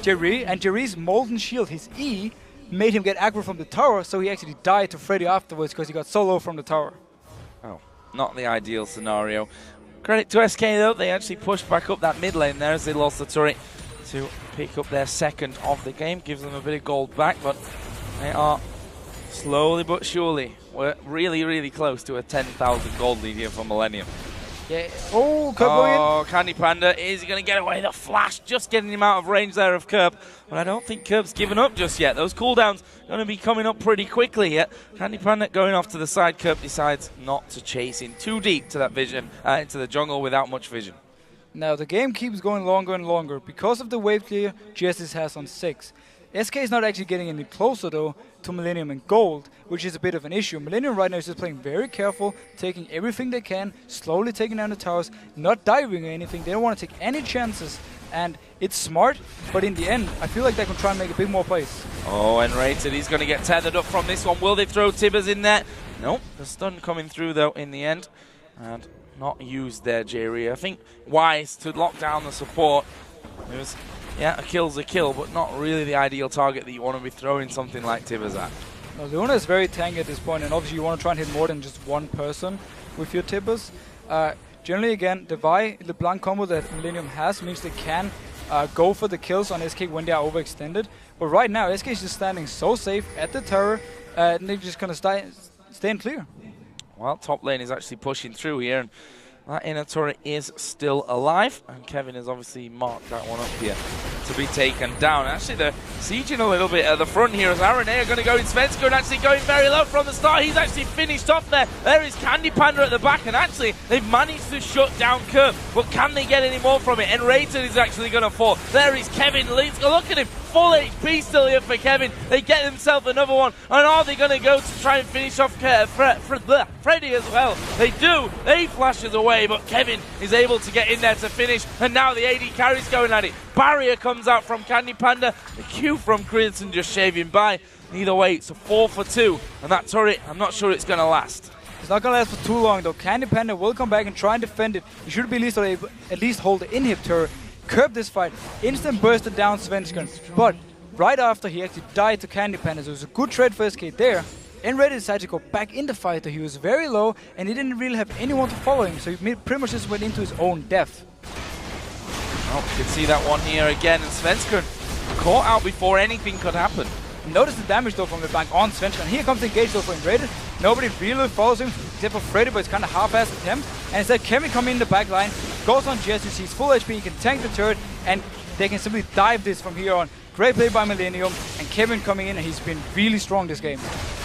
Jerry, and Jerry's Molten Shield, his E, made him get aggro from the tower, so he actually died to Freddy afterwards because he got so low from the tower. Oh, not the ideal scenario. Credit to SK though, they actually pushed back up that mid lane there as they lost the turret to pick up their second of the game. Gives them a bit of gold back, but they are slowly but surely, we're really, really close to a 10,000 gold lead here for Millenium. Yeah. Oh, Kerp going in. Oh, Candy Panda, is he going to get away? The flash, just getting him out of range there of Kerp. But I don't think Kerp's given up just yet. Those cooldowns going to be coming up pretty quickly yet. Candy Panda going off to the side. Kerp decides not to chase in too deep to that vision, into the jungle without much vision. Now the game keeps going longer and longer because of the wave clear Justice has on 6. SK is not actually getting any closer though to Millenium and Gold, which is a bit of an issue. Millenium right now is just playing very careful, taking everything they can, slowly taking down the towers, not diving or anything. They don't want to take any chances and it's smart, but in the end, I feel like they can try and make a bit more plays. Oh, and Rated, he's going to get tethered up from this one. Will they throw Tibbers in there? Nope, the stun coming through though in the end, and not used there, Jerry. I think wise to lock down the support. It was, yeah, a kill's a kill, but not really the ideal target that you want to be throwing something like Tibbers at. No, Leona is very tanky at this point, and obviously you want to try and hit more than just one person with your Tibbers. Generally, again, the Vi LeBlanc combo that Millenium has means they can go for the kills on SK when they are overextended. But right now, SK is just standing so safe at the tower, and they're just going to stay in clear. Well, top lane is actually pushing through here, and that inner turret is still alive, and Kevin has obviously marked that one up here to be taken down. Actually, they're sieging a little bit at the front here as Aranea are going to go in. Svenskeren actually going very low from the start. He's actually finished off there. There is Candy Panda at the back, and actually they've managed to shut down Kerp. But can they get any more from it? And Rated is actually going to fall. There is Kevin. Look at him. Full HP still here for Kevin. They get themselves another one. And are they going to go to try and finish off Freddy as well? They do. They flashes away, but Kevin is able to get in there to finish. And now the AD carry's going at it. Barrier comes out from Candy Panda. The Q from Creaton just shaving by. Either way, it's a 4 for 2. And that turret, I'm not sure it's going to last. It's not going to last for too long, though. Candy Panda will come back and try and defend it. He should be at least hold the inhib turret. Curb this fight, instant bursted down Svenskeren, but right after he actually died to Candy Panda, so it was a good trade for SK there. And Reddit decided to go back in the fight, though he was very low and he didn't really have anyone to follow him, so he pretty much just went into his own death. Oh, you can see that one here again, and Svenskeren caught out before anything could happen. Notice the damage though from the bank on Svenskeren. Here comes the engage though for Reddit. Nobody really follows him except for Freddy, but it's kind of half-assed attempt. And instead Kevin coming in the back line, goes on Jesus, he's full HP, he can tank the turret, and they can simply dive this from here on. Great play by Millenium, and Kevin coming in, and he's been really strong this game.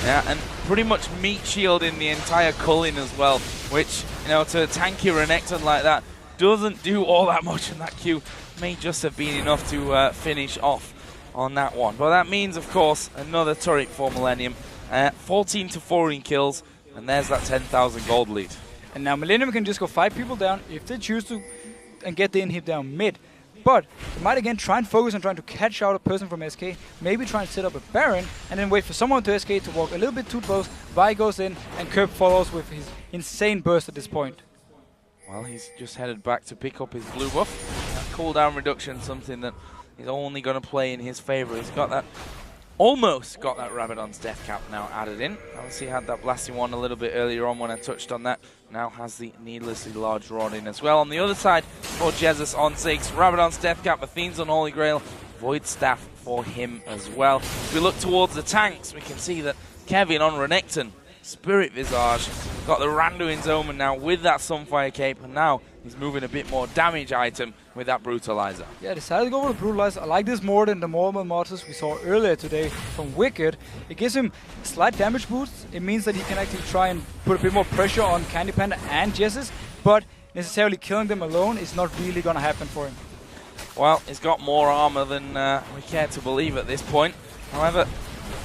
Yeah, and pretty much meat shielding the entire culling as well, which, you know, to tank your Renekton like that doesn't do all that much, and that Q may just have been enough to finish off on that one. But that means, of course, another turret for Millenium. 14 to 4 in kills, and there's that 10,000 gold lead. And now Millenium can just go 5 people down if they choose to and get the inhib down mid. But they might again try and focus on trying to catch out a person from SK, maybe try and set up a Baron, and then wait for someone to SK to walk a little bit too close. Vi goes in, and Kerp follows with his insane burst at this point. Well, he's just headed back to pick up his blue buff. That cooldown reduction, something that is only going to play in his favor. He's got that, almost got that Rabadon's death cap now added in. Obviously had that blasting one a little bit earlier on when I touched on that. Now has the needlessly large rod in as well. On the other side for Jesus on 6, Rabadon's death cap, Athene's on Holy Grail, Void Staff for him as well. If we look towards the tanks, we can see that Kevin on Renekton, Spirit Visage, got the Randuin's Omen now with that Sunfire Cape, and now he's moving a bit more damage item with that Brutalizer. Yeah, decided to go for the Brutalizer. I like this more than the normal mortars we saw earlier today from Wicked. It gives him a slight damage boost. It means that he can actually try and put a bit more pressure on Candy Panda and Jesus, but necessarily killing them alone is not really going to happen for him. Well, he's got more armor than we care to believe at this point. However,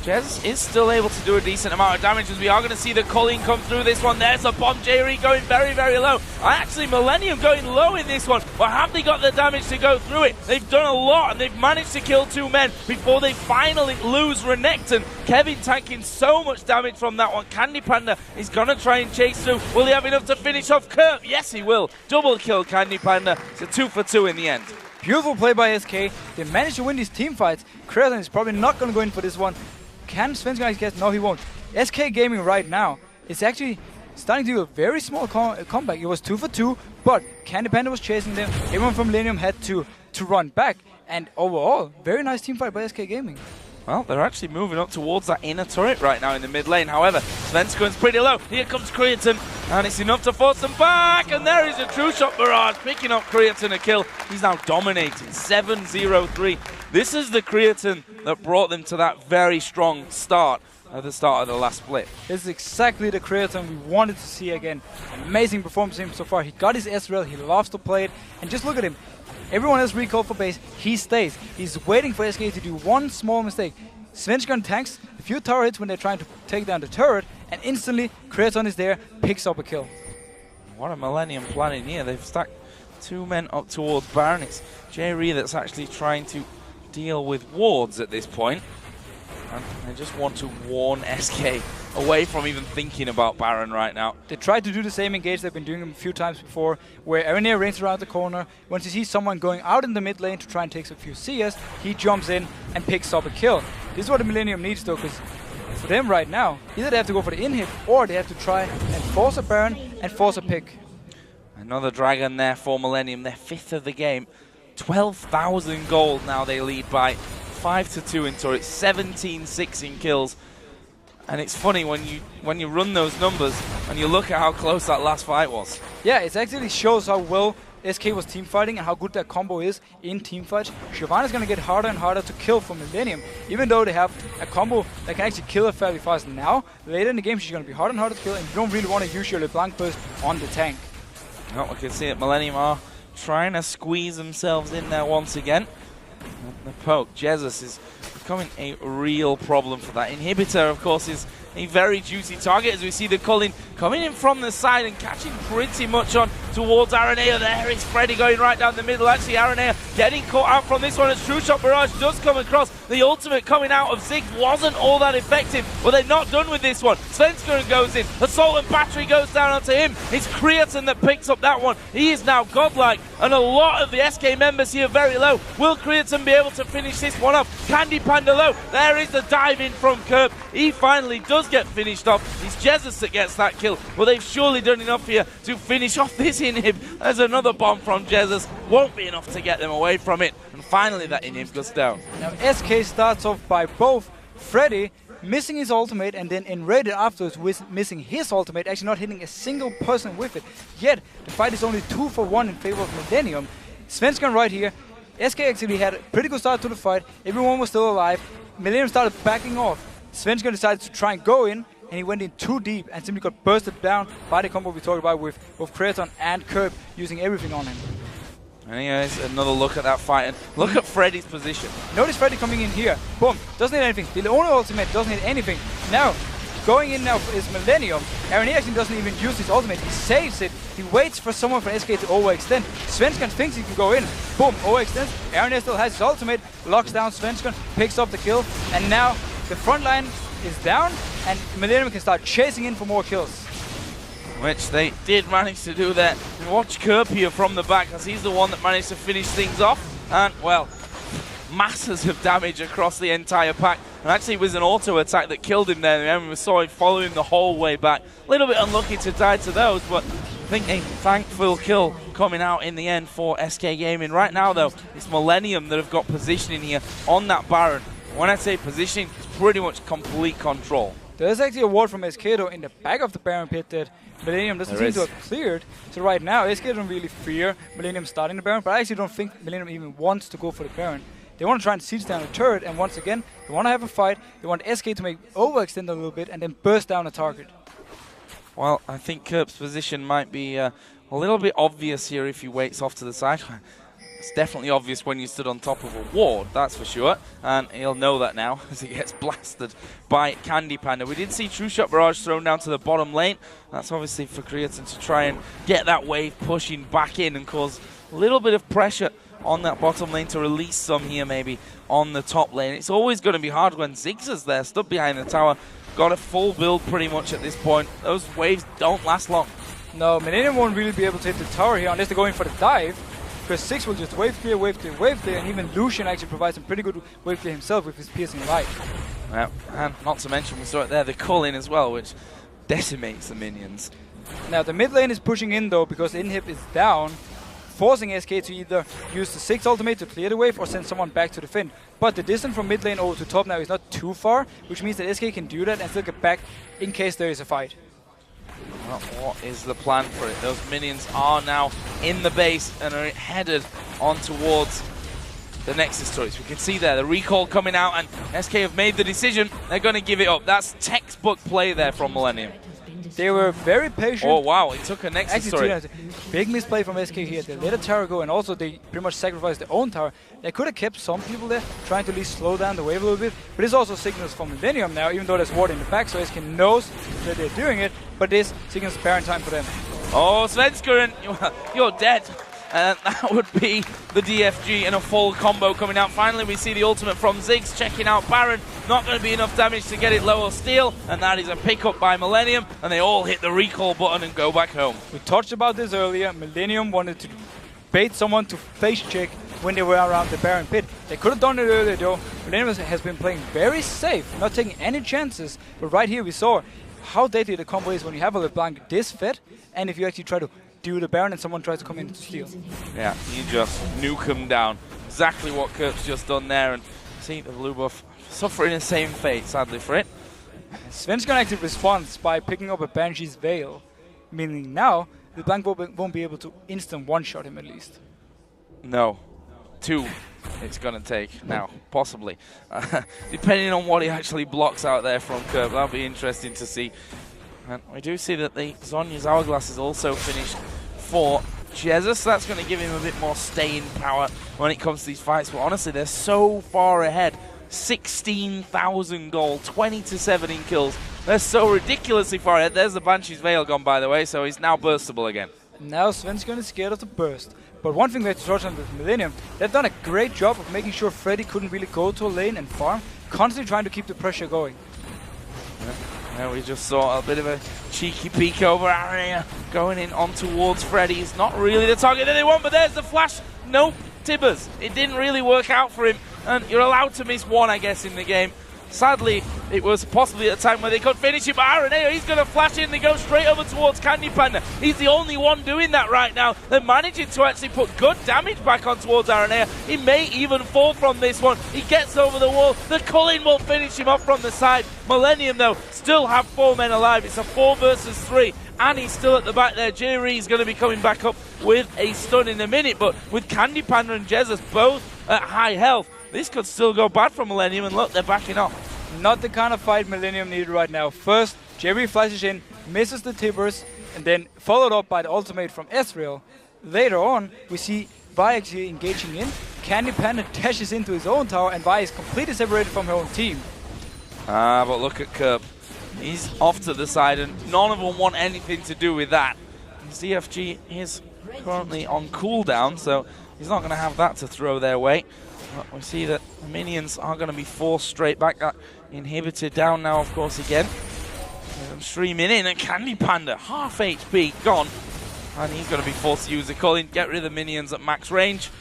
Jez is still able to do a decent amount of damage, as we are going to see the Colleen come through this one. There's a bomb. Jerry going very, very low. Actually, Millenium going low in this one. But have they got the damage to go through it? They've done a lot, and they've managed to kill 2 men before they finally lose Renekton. Kevin tanking so much damage from that one. Candy Panda is going to try and chase through. Will he have enough to finish off Kerp? Yes, he will. Double kill Candy Panda. It's a 2 for 2 in the end. Beautiful play by SK. They managed to win these team fights. Creaton is probably not going to go in for this one. Can Svenskeren guess? No, he won't. SK Gaming right now is actually starting to do a very small comeback. It was 2 for 2, but Candy Panda was chasing them. Everyone from Millenium had to run back. And overall, very nice team fight by SK Gaming. Well, they're actually moving up towards that inner turret right now in the mid lane. However, Svenskeren's pretty low. Here comes Creaton, and it's enough to force them back. And there is a true shot barrage, picking up Creaton a kill. He's now dominating, 7-0-3. This is the Creaton that brought them to that very strong start at the start of the last split. This is exactly the Creaton we wanted to see again. Amazing performance from him so far. He got his S-Rail, he loves to play it, and just look at him. Everyone else recalled for base, he stays. He's waiting for SK to do one small mistake. Svenskeren tanks a few tower hits when they're trying to take down the turret, and instantly Creaton is there, picks up a kill. What a Millenium planning here. They've stacked 2 men up towards Baron. It's Jerry that's actually trying to deal with wards at this point. And I just want to warn SK away from even thinking about Baron right now. They tried to do the same engage they've been doing a few times before, where Aranea reigns around the corner. Once he sees someone going out in the mid lane to try and take a few CS, he jumps in and picks up a kill. This is what the Millenium needs though, because for them right now, either they have to go for the inhib or they have to try and force a Baron and force a pick. Another dragon there for Millenium, their 5th of the game. 12,000 gold now they lead by. 5-2 in turrets, 17-6 in kills. And it's funny when you run those numbers and you look at how close that last fight was. Yeah, it actually shows how well SK was team fighting and how good that combo is in team fights. Shyvana is going to get harder and harder to kill for Millenium, even though they have a combo that can actually kill her fairly fast now. Later in the game, she's going to be harder and harder to kill, and you don't really want to use your LeBlanc burst on the tank. No, we can see it. Millenium are trying to squeeze themselves in there once again. And the poke, Jesus, is becoming a real problem for that. Inhibitor, of course, is a very juicy target as we see the culling coming in from the side and catching pretty much on towards Aranea. There is Freddy going right down the middle. Actually, Aranea getting caught out from this one as True Shot Barrage does come across. The ultimate coming out of Ziggs wasn't all that effective, but they're not done with this one. Svenskeren goes in. Assault and Battery goes down onto him. It's Creatine that picks up that one. He is now godlike, and a lot of the SK members here very low. Will Creatine be able to finish this one off? Candy Panda low. There is the dive in from Curb. He finally does get finished off. It's Jesus that gets that kill. Well, they've surely done enough here to finish off this inhib. There's another bomb from Jesus. Won't be enough to get them away from it. And finally that inhib goes down. Now SK starts off by both Freddy missing his ultimate and then enraged afterwards with missing his ultimate, actually not hitting a single person with it. Yet the fight is only 2-for-1 in favor of Millenium. Svenskeren right here. SK actually had a pretty good start to the fight. Everyone was still alive. Millenium started backing off. Svenskeren decided to try and go in, and he went in too deep and simply got bursted down by the combo we talked about with both Creatine and Curb using everything on him. Anyways, another look at that fight, and look at Freddy's position. Notice Freddy coming in here. Boom. Doesn't need anything. The Leona ultimate doesn't need anything. Now, going in now is Millenium. Aranea actually doesn't even use his ultimate. He saves it. He waits for someone from SK to overextend. Svenskeren thinks he can go in. Boom. Overextends. Aranea still has his ultimate. Locks down Svenskeren. Picks up the kill. And now the front line is down, and Millenium can start chasing in for more kills. Which they did manage to do there. And watch Curb here from the back, as he's the one that managed to finish things off. And, well, masses of damage across the entire pack. And actually it was an auto attack that killed him there. And we saw him following the whole way back. A little bit unlucky to die to those, but I think a thankful kill coming out in the end for SK Gaming. Right now, though, it's Millenium that have got positioning here on that Baron. When I say positioning, it's pretty much complete control. There's actually a ward from SK though in the back of the Baron pit that Millenium doesn't seem to have cleared. So right now, SK don't really fear Millenium starting the Baron, but I actually don't think Millenium even wants to go for the Baron. They want to try and siege down the turret, and once again, they want to have a fight. They want SK to make overextend a little bit and then burst down a target. Well, I think Curb's position might be a little bit obvious here if he waits off to the side. It's definitely obvious when you stood on top of a ward, that's for sure. And he'll know that now as he gets blasted by Candy Panda. We did see True Shot Barrage thrown down to the bottom lane. That's obviously for Creatine to try and get that wave pushing back in and cause a little bit of pressure on that bottom lane to release some here maybe on the top lane. It's always going to be hard when Ziggs is there, stood behind the tower. Got a full build pretty much at this point. Those waves don't last long. No, Millenium won't really be able to hit the tower here unless they're going for the dive. Because Ziggs will just wave clear, wave clear, wave clear, and even Lucian actually provides some pretty good wave clear himself with his piercing light. Yeah, and not to mention we saw it there, the call-in as well, which decimates the minions. Now the mid lane is pushing in though because inhib is down, forcing SK to either use the Ziggs ultimate to clear the wave or send someone back to defend. But the distance from mid lane over to top now is not too far, which means that SK can do that and still get back in case there is a fight. Well, what is the plan for it? Those minions are now in the base and are headed on towards the Nexus turrets. We can see there the recall coming out, and SK have made the decision. They're going to give it up. That's textbook play there from Millenium. They were very patient. Oh wow, he took a Nexus turret. Big misplay from SK here. They let a tower go, and also they pretty much sacrificed their own tower. They could have kept some people there, trying to at least slow down the wave a little bit. But this also signals from Millenium now, even though there's ward in the back, so SK knows that they're doing it. But this signals Baron time for them. Oh, Svenskeren, you're dead. and that would be the DFG in a full combo coming out. Finally, we see the ultimate from Ziggs checking out Baron. Not going to be enough damage to get it lower steal, and that is a pickup by Millenium, and they all hit the recall button and go back home. We touched about this earlier. Millenium wanted to bait someone to face check when they were around the Baron pit. They could have done it earlier though. Millenium has been playing very safe, not taking any chances, but right here we saw how deadly the combo is when you have a LeBlanc this fit, and if you actually try to do the Baron and someone tries to come in to steal. Yeah, you just nuke him down. Exactly what Kurt's just done there, and see the blue buff suffering the same fate, sadly for it. Sven's gonna actually respond by picking up a Banshee's Veil, meaning now LeBlanc won't be able to instant one-shot him at least. No. 2 it's gonna take now, possibly. Depending on what he actually blocks out there from Kurt, that'll be interesting to see. And we do see that the Zhonya's Hourglass is also finished for Jesus. That's going to give him a bit more staying power when it comes to these fights. But honestly, they're so far ahead. 16,000 gold, 20-7 in kills. They're so ridiculously far ahead. There's the Banshee's Veil gone, by the way, so he's now burstable again. Now Sven's going to scared of the burst. But one thing we have to touch on with Millenium, they've done a great job of making sure Freddy couldn't really go to a lane and farm, constantly trying to keep the pressure going. Yeah, we just saw a bit of a cheeky peek over area going in on towards Freddy. He's not really the target that they want, but there's the flash. Nope, Tibbers. It didn't really work out for him, and you're allowed to miss one, I guess, in the game. Sadly, it was possibly at a time where they could finish it, but Araneo, he's going to flash in. They go straight over towards Candy Panda. He's the only one doing that right now. They're managing to actually put good damage back on towards Araneo. He may even fall from this one. He gets over the wall. The Culling will finish him off from the side. Millenium, though, still have 4 men alive. It's a 4 versus 3, and he's still at the back there. Jerry is going to be coming back up with a stun in a minute, but with Candy Panda and Jesus both at high health, this could still go bad for Millenium, and look, they're backing off. Not the kind of fight Millenium needed right now. First, Jerry flashes in, misses the Tibbers, and then followed up by the ultimate from Ezreal. Later on, we see Vi actually engaging in. Candy Panda dashes into his own tower, and Vi is completely separated from her own team. But look at Kerp. He's off to the side, and none of them want anything to do with that. ZFG is currently on cooldown, so he's not going to have that to throw their way. But we see that the minions are going to be forced straight back. That inhibitor down now, of course, again. I'm streaming in, and Candy Panda, half HP, gone. And he's going to be forced to use the Culling, get rid of the minions at max range.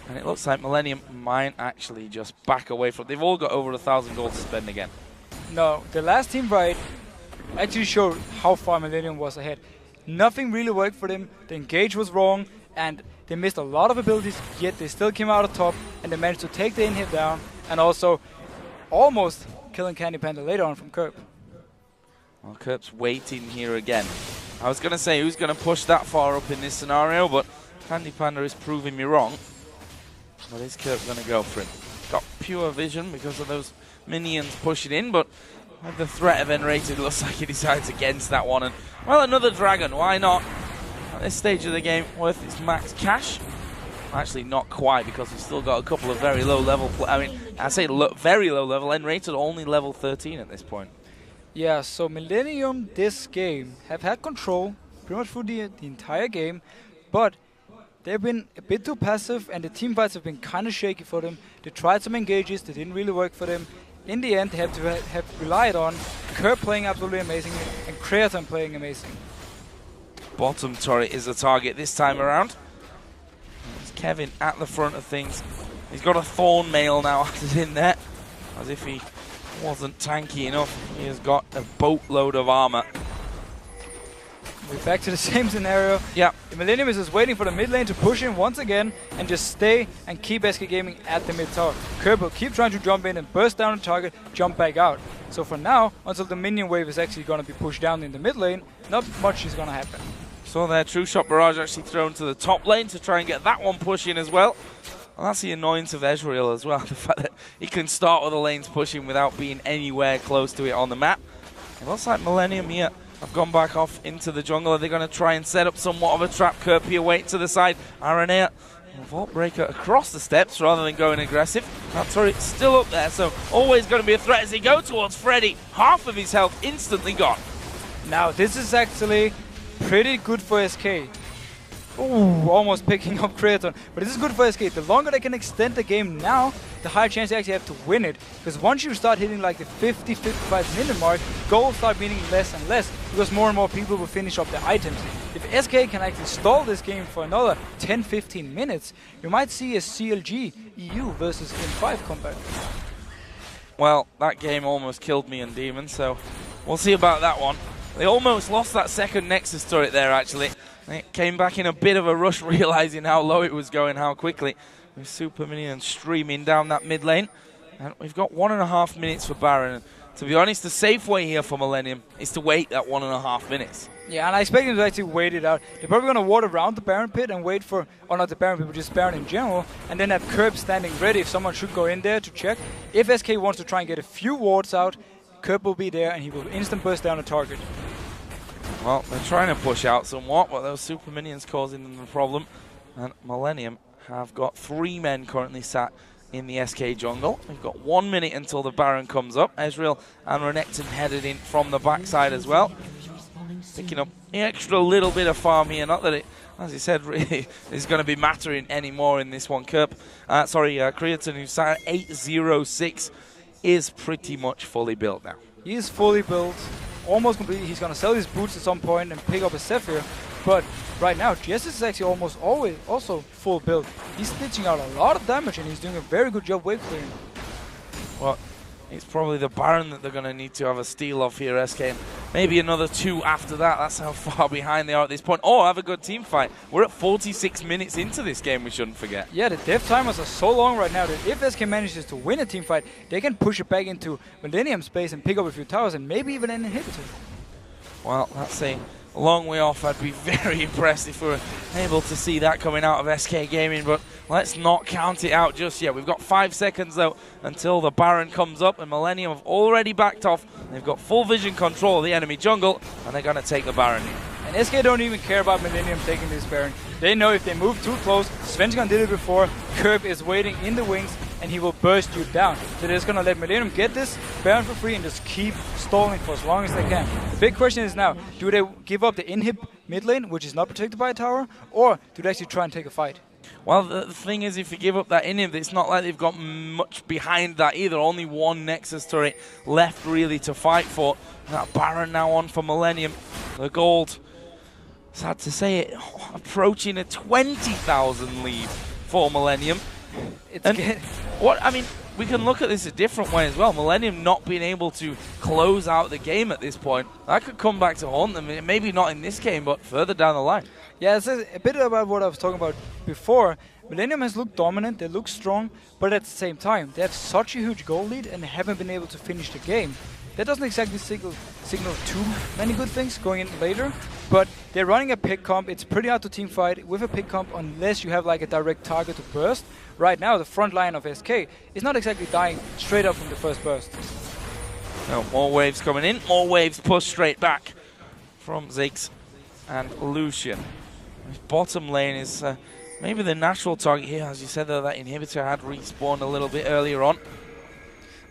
And it looks like Millenium might actually just back away from it. They've all got over 1,000 gold to spend again. No, the last team fight actually showed how far Millenium was ahead. Nothing really worked for them. The engage was wrong, and they missed a lot of abilities, yet they still came out on top, and they managed to take the inhib down, and also almost killing Candy Panda later on from Kerp. Well, Kerp's waiting here again. I was going to say who's going to push that far up in this scenario, but Candy Panda is proving me wrong. But is Kerp going to go for him? Got pure vision because of those minions pushing in, but with the threat of Enrated, it looks like he decides against that one. And, well, another dragon, why not? At this stage of the game, worth its max cash. Actually, not quite, because we've still got a couple of very low level. I mean, I say very low level. Enrated only level 13 at this point. Yeah, so Millenium this game have had control pretty much through the entire game, but they've been a bit too passive, and the team fights have been kind of shaky for them. They tried some engages, they didn't really work for them. In the end, they have relied on Kerp playing absolutely amazing and Creaton playing amazing. Bottom turret is the target this time around. It's Kevin at the front of things. He's got a Thorn Mail now added in there, as if he wasn't tanky enough. He has got a boatload of armor. We're back to the same scenario. Yeah. The Millenium is just waiting for the mid lane to push in once again and just stay and keep SK Gaming at the mid tower. Kerp will keep trying to jump in and burst down the target, jump back out. So for now, until the minion wave is actually going to be pushed down in the mid lane, not much is going to happen. So their True Shot Barrage actually thrown to the top lane to try and get that one pushing as well. And that's the annoyance of Ezreal as well, the fact that he can start with the lanes pushing without being anywhere close to it on the map. It looks like Millenium here have gone back off into the jungle. They're going to try and set up somewhat of a trap. Kerp here waiting to the side. Aranea, Vault Breaker across the steps rather than going aggressive. That turret's still up there, so always going to be a threat as he goes towards Freddy. Half of his health instantly gone. Now this is actually pretty good for SK. Ooh, almost picking up Kraton. But this is good for SK. The longer they can extend the game now, the higher chance they actually have to win it. Because once you start hitting like the 50-55 minute mark, goals start meaning less and less. Because more and more people will finish up the items. If SK can actually stall this game for another 10-15 minutes, you might see a CLG EU versus M5 comeback. Well, that game almost killed me and Demon, so we'll see about that one. They almost lost that second Nexus turret there, actually. They came back in a bit of a rush, realizing how low it was going, how quickly. With Super Minion streaming down that mid lane. And we've got 1.5 minutes for Baron. To be honest, the safe way here for Millenium is to wait that 1.5 minutes. Yeah, and I expect them to actually wait it out. They're probably going to ward around the Baron pit and wait for, or not the Baron pit, but just Baron in general, and then have Curb standing ready if someone should go in there to check. If SK wants to try and get a few wards out, Curb will be there and he will instant burst down a target. Well, they're trying to push out somewhat, but those Super Minions causing them the problem. And Millenium have got 3 men currently sat in the SK jungle. We've got 1 minute until the Baron comes up. Ezreal and Renekton headed in from the backside as well. Picking up the extra little bit of farm here. Not that it, as you said, really is going to be mattering anymore in this one. Creaton, who's sat at 806, is pretty much fully built now. He is fully built, almost completely. He's going to sell his boots at some point and pick up a Zephyr. But right now, Jess is actually almost always also full build. He's stitching out a lot of damage and he's doing a very good job wave clearing. Well, it's probably the Baron that they're going to need to have a steal of here, SK. And maybe another 2 after that. That's how far behind they are at this point. Or have a good team fight. We're at 46 minutes into this game, we shouldn't forget. Yeah, the death timers are so long right now that if SK manages to win a team fight, they can push it back into Millenium space and pick up a few towers and maybe even an inhibitor. Well, that's a long way off. I'd be very impressed if we were able to see that coming out of SK Gaming, but let's not count it out just yet. We've got 5 seconds though until the Baron comes up, and Millenium have already backed off. They've got full vision control of the enemy jungle, and they're going to take the Baron here. And SK don't even care about Millenium taking this Baron. They know if they move too close, Svensson did it before, Curb is waiting in the wings, and he will burst you down. So they're just going to let Millenium get this Baron for free and just keep stalling for as long as they can. The big question is now, do they give up the inhib mid lane, which is not protected by a tower, or do they actually try and take a fight? Well, the thing is, if you give up that inhib, it's not like they've got much behind that either. Only 1 Nexus turret left really to fight for. And that Baron now on for Millenium. The gold, sad to say it, approaching a 20,000 lead for Millenium. We can look at this a different way as well. Millenium not being able to close out the game at this point, that could come back to haunt them. Maybe not in this game, but further down the line. Yeah, it's a bit about what I was talking about before. Millenium has looked dominant, they look strong, but at the same time, they have such a huge goal lead and they haven't been able to finish the game. That doesn't exactly signal too many good things going in later, but they're running a pick comp. It's pretty hard to team fight with a pick comp unless you have like a direct target to burst. Right now, the front line of SK is not exactly dying straight up from the first burst. No, more waves coming in, more waves pushed straight back from Ziggs and Lucian. His bottom lane is maybe the natural target here. As you said, though, that inhibitor had respawned a little bit earlier on.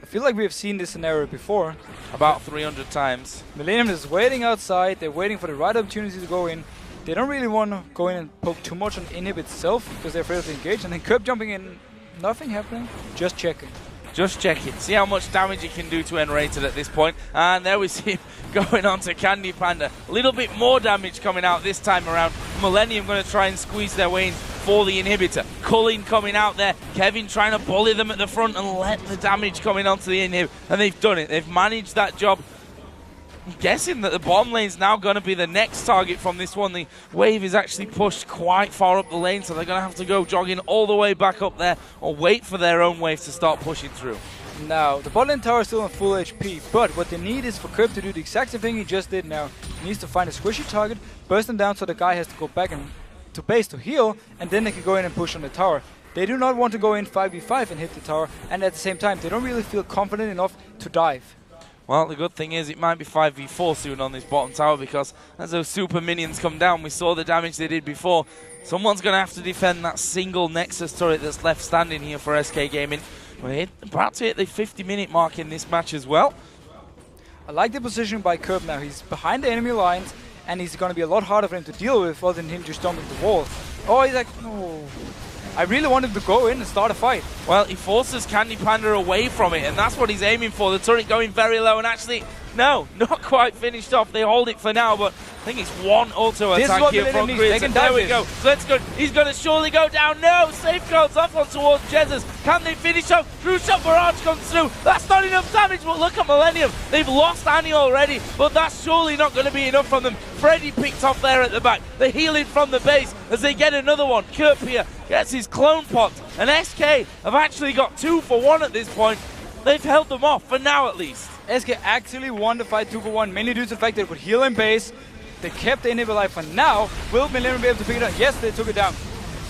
I feel like we have seen this scenario before. About 300 times. Millenium is waiting outside. They're waiting for the right opportunity to go in. They don't really want to go in and poke too much on inhib itself because they're afraid to engage. And then Curb jumping in, nothing happening. Just checking. Just check it. See how much damage he can do to N-Rated at this point. And there we see him going on to Candy Panda. A little bit more damage coming out this time around. Millenium going to try and squeeze their way in for the inhibitor. Cullen coming out there. Kevin trying to bully them at the front and let the damage coming onto the inhib. And they've done it. They've managed that job. I'm guessing that the bottom lane is now going to be the next target from this one. The wave is actually pushed quite far up the lane, so they're going to have to go jogging all the way back up there or wait for their own wave to start pushing through. Now, the bot lane tower is still on full HP, but what they need is for Curb to do the exact same thing he just did now. He needs to find a squishy target, burst him down so the guy has to go back to base to heal, and then they can go in and push on the tower. They do not want to go in 5v5 and hit the tower, and at the same time, they don't really feel confident enough to dive. Well, the good thing is it might be 5v4 soon on this bottom tower, because as those super minions come down, we saw the damage they did before. Someone's going to have to defend that single Nexus turret that's left standing here for SK Gaming. We're about to hit the 50-minute mark in this match as well. I like the position by Curb now. He's behind the enemy lines, and he's going to be a lot harder for him to deal with rather than him just stomping the wall. Oh, he's like, no. I really want him to go in and start a fight. Well, he forces Candy Panda away from it, and that's what he's aiming for. The turret going very low, and actually, no, not quite finished off. They hold it for now, but I think it's one auto attack here from Creaton. There we go. So that's good. He's going to surely go down. No, safeguards off on towards Jesus. Can they finish off? True shot barrage comes through. That's not enough damage, but look at Millenium. They've lost Annie already, but that's surely not going to be enough from them. Freddy picked off there at the back. They're healing from the base as they get another one. Kurp here gets his clone popped, and SK have actually got 2 for 1 at this point. They've held them off, for now at least. SK actually won the fight 2 for 1, mainly due to the fact that they could heal in base. They kept the inhibitor alive for now. Will Millenium be able to pick it up? Yes, they took it down.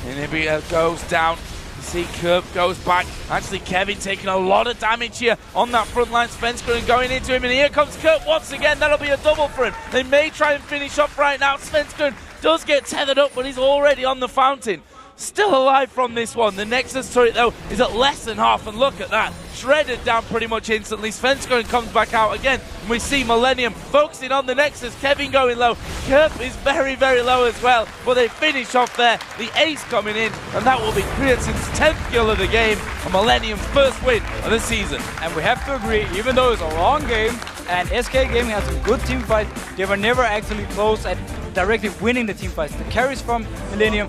Inhibitor goes down. You see Kurp goes back. Actually, Kevin taking a lot of damage here on that front line. Svenskeren going into him, and here comes Kurp once again. That'll be a double for him. They may try and finish off right now. Svenskeren does get tethered up, but he's already on the fountain. Still alive from this one. The Nexus turret, though, is at less than half, and look at that. Shredded down pretty much instantly. Svenskeren comes back out again, and we see Millenium focusing on the Nexus. Kevin going low. Kurp is very, very low as well, but they finish off there. The ace coming in, and that will be Creaton's 10th kill of the game, and Millenium's first win of the season. And we have to agree, even though it's a long game, and SK Gaming had some good team fights, they were never actually close at directly winning the team fights. The carries from Millenium,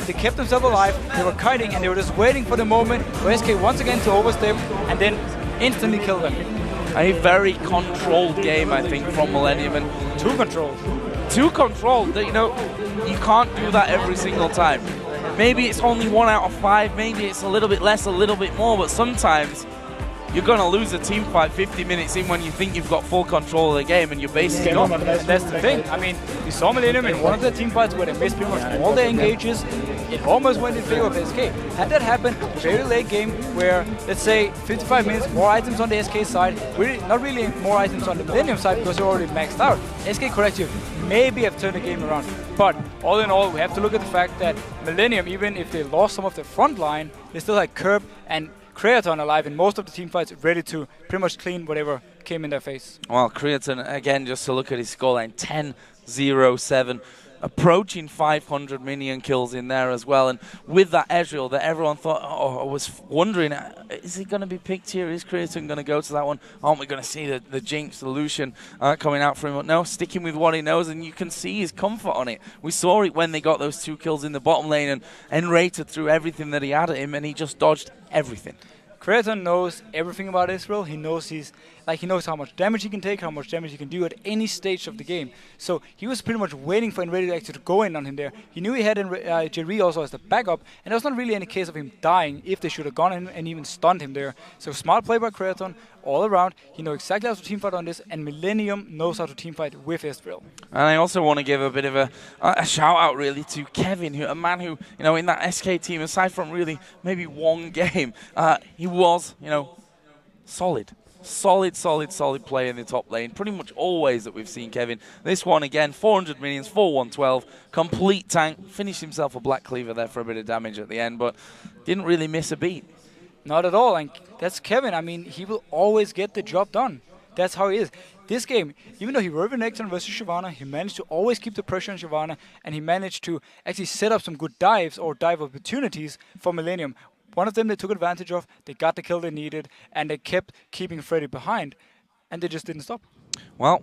they kept themselves alive, they were kiting, and they were just waiting for the moment for SK once again to overstep and then instantly kill them. A very controlled game, I think, from Millenium. And too controlled. Too controlled. You know, you can't do that every single time. Maybe it's only 1 out of 5, maybe it's a little bit less, a little bit more, but sometimes you're going to lose a team fight 50 minutes in when you think you've got full control of the game and you're basically not. That's the thing. I mean, we saw Millenium in one of the team fights where they missed pretty much all their engages. It almost went in favor of SK. Had that happened, very late game where, let's say, 55 minutes, more items on the SK side, really, not really more items on the Millenium side because they're already maxed out. SK could actually maybe have turned the game around. But all in all, we have to look at the fact that Millenium, even if they lost some of their front line, they still had Kurp and Creaton alive in most of the team fights, ready to pretty much clean whatever came in their face. Well, Creaton, again, just to look at his scoreline, 10-0-7, approaching 500 minion kills in there as well. And with that Ezreal that everyone thought, I was wondering, is he going to be picked here? Is Creaton going to go to that one? Aren't we going to see the Jinx, the Lucian coming out for him? But no, sticking with what he knows, and you can see his comfort on it. We saw it when they got those 2 kills in the bottom lane, and Enrated threw everything that he had at him, and he just dodged everything. Creaton knows everything about Ezreal. He knows how much damage he can take, how much damage he can do at any stage of the game. So he was pretty much waiting for Enrated actually to go in on him there. He knew he had Jerry also as the backup, and there was not really any case of him dying if they should have gone in and even stunned him there. So smart play by Creaton all around. He knows exactly how to teamfight on this, and Millenium knows how to teamfight with Ezreal. And I also want to give a bit of a shout out really to Kevin, a man who, in that SK team, aside from really maybe one game, he was, solid. Solid play in the top lane. Pretty much always that we've seen Kevin. This one again, 400 minions, 4-1-12, complete tank. Finished himself a Black Cleaver there for a bit of damage at the end, but didn't really miss a beat. Not at all, and that's Kevin. I mean, he will always get the job done. That's how he is. This game, even though he were Nexon versus Shyvana, he managed to always keep the pressure on Shyvana, and he managed to actually set up some good dives or dive opportunities for Millenium. One of them they took advantage of, they got the kill they needed, and they kept keeping Freddy behind, and they just didn't stop. Well.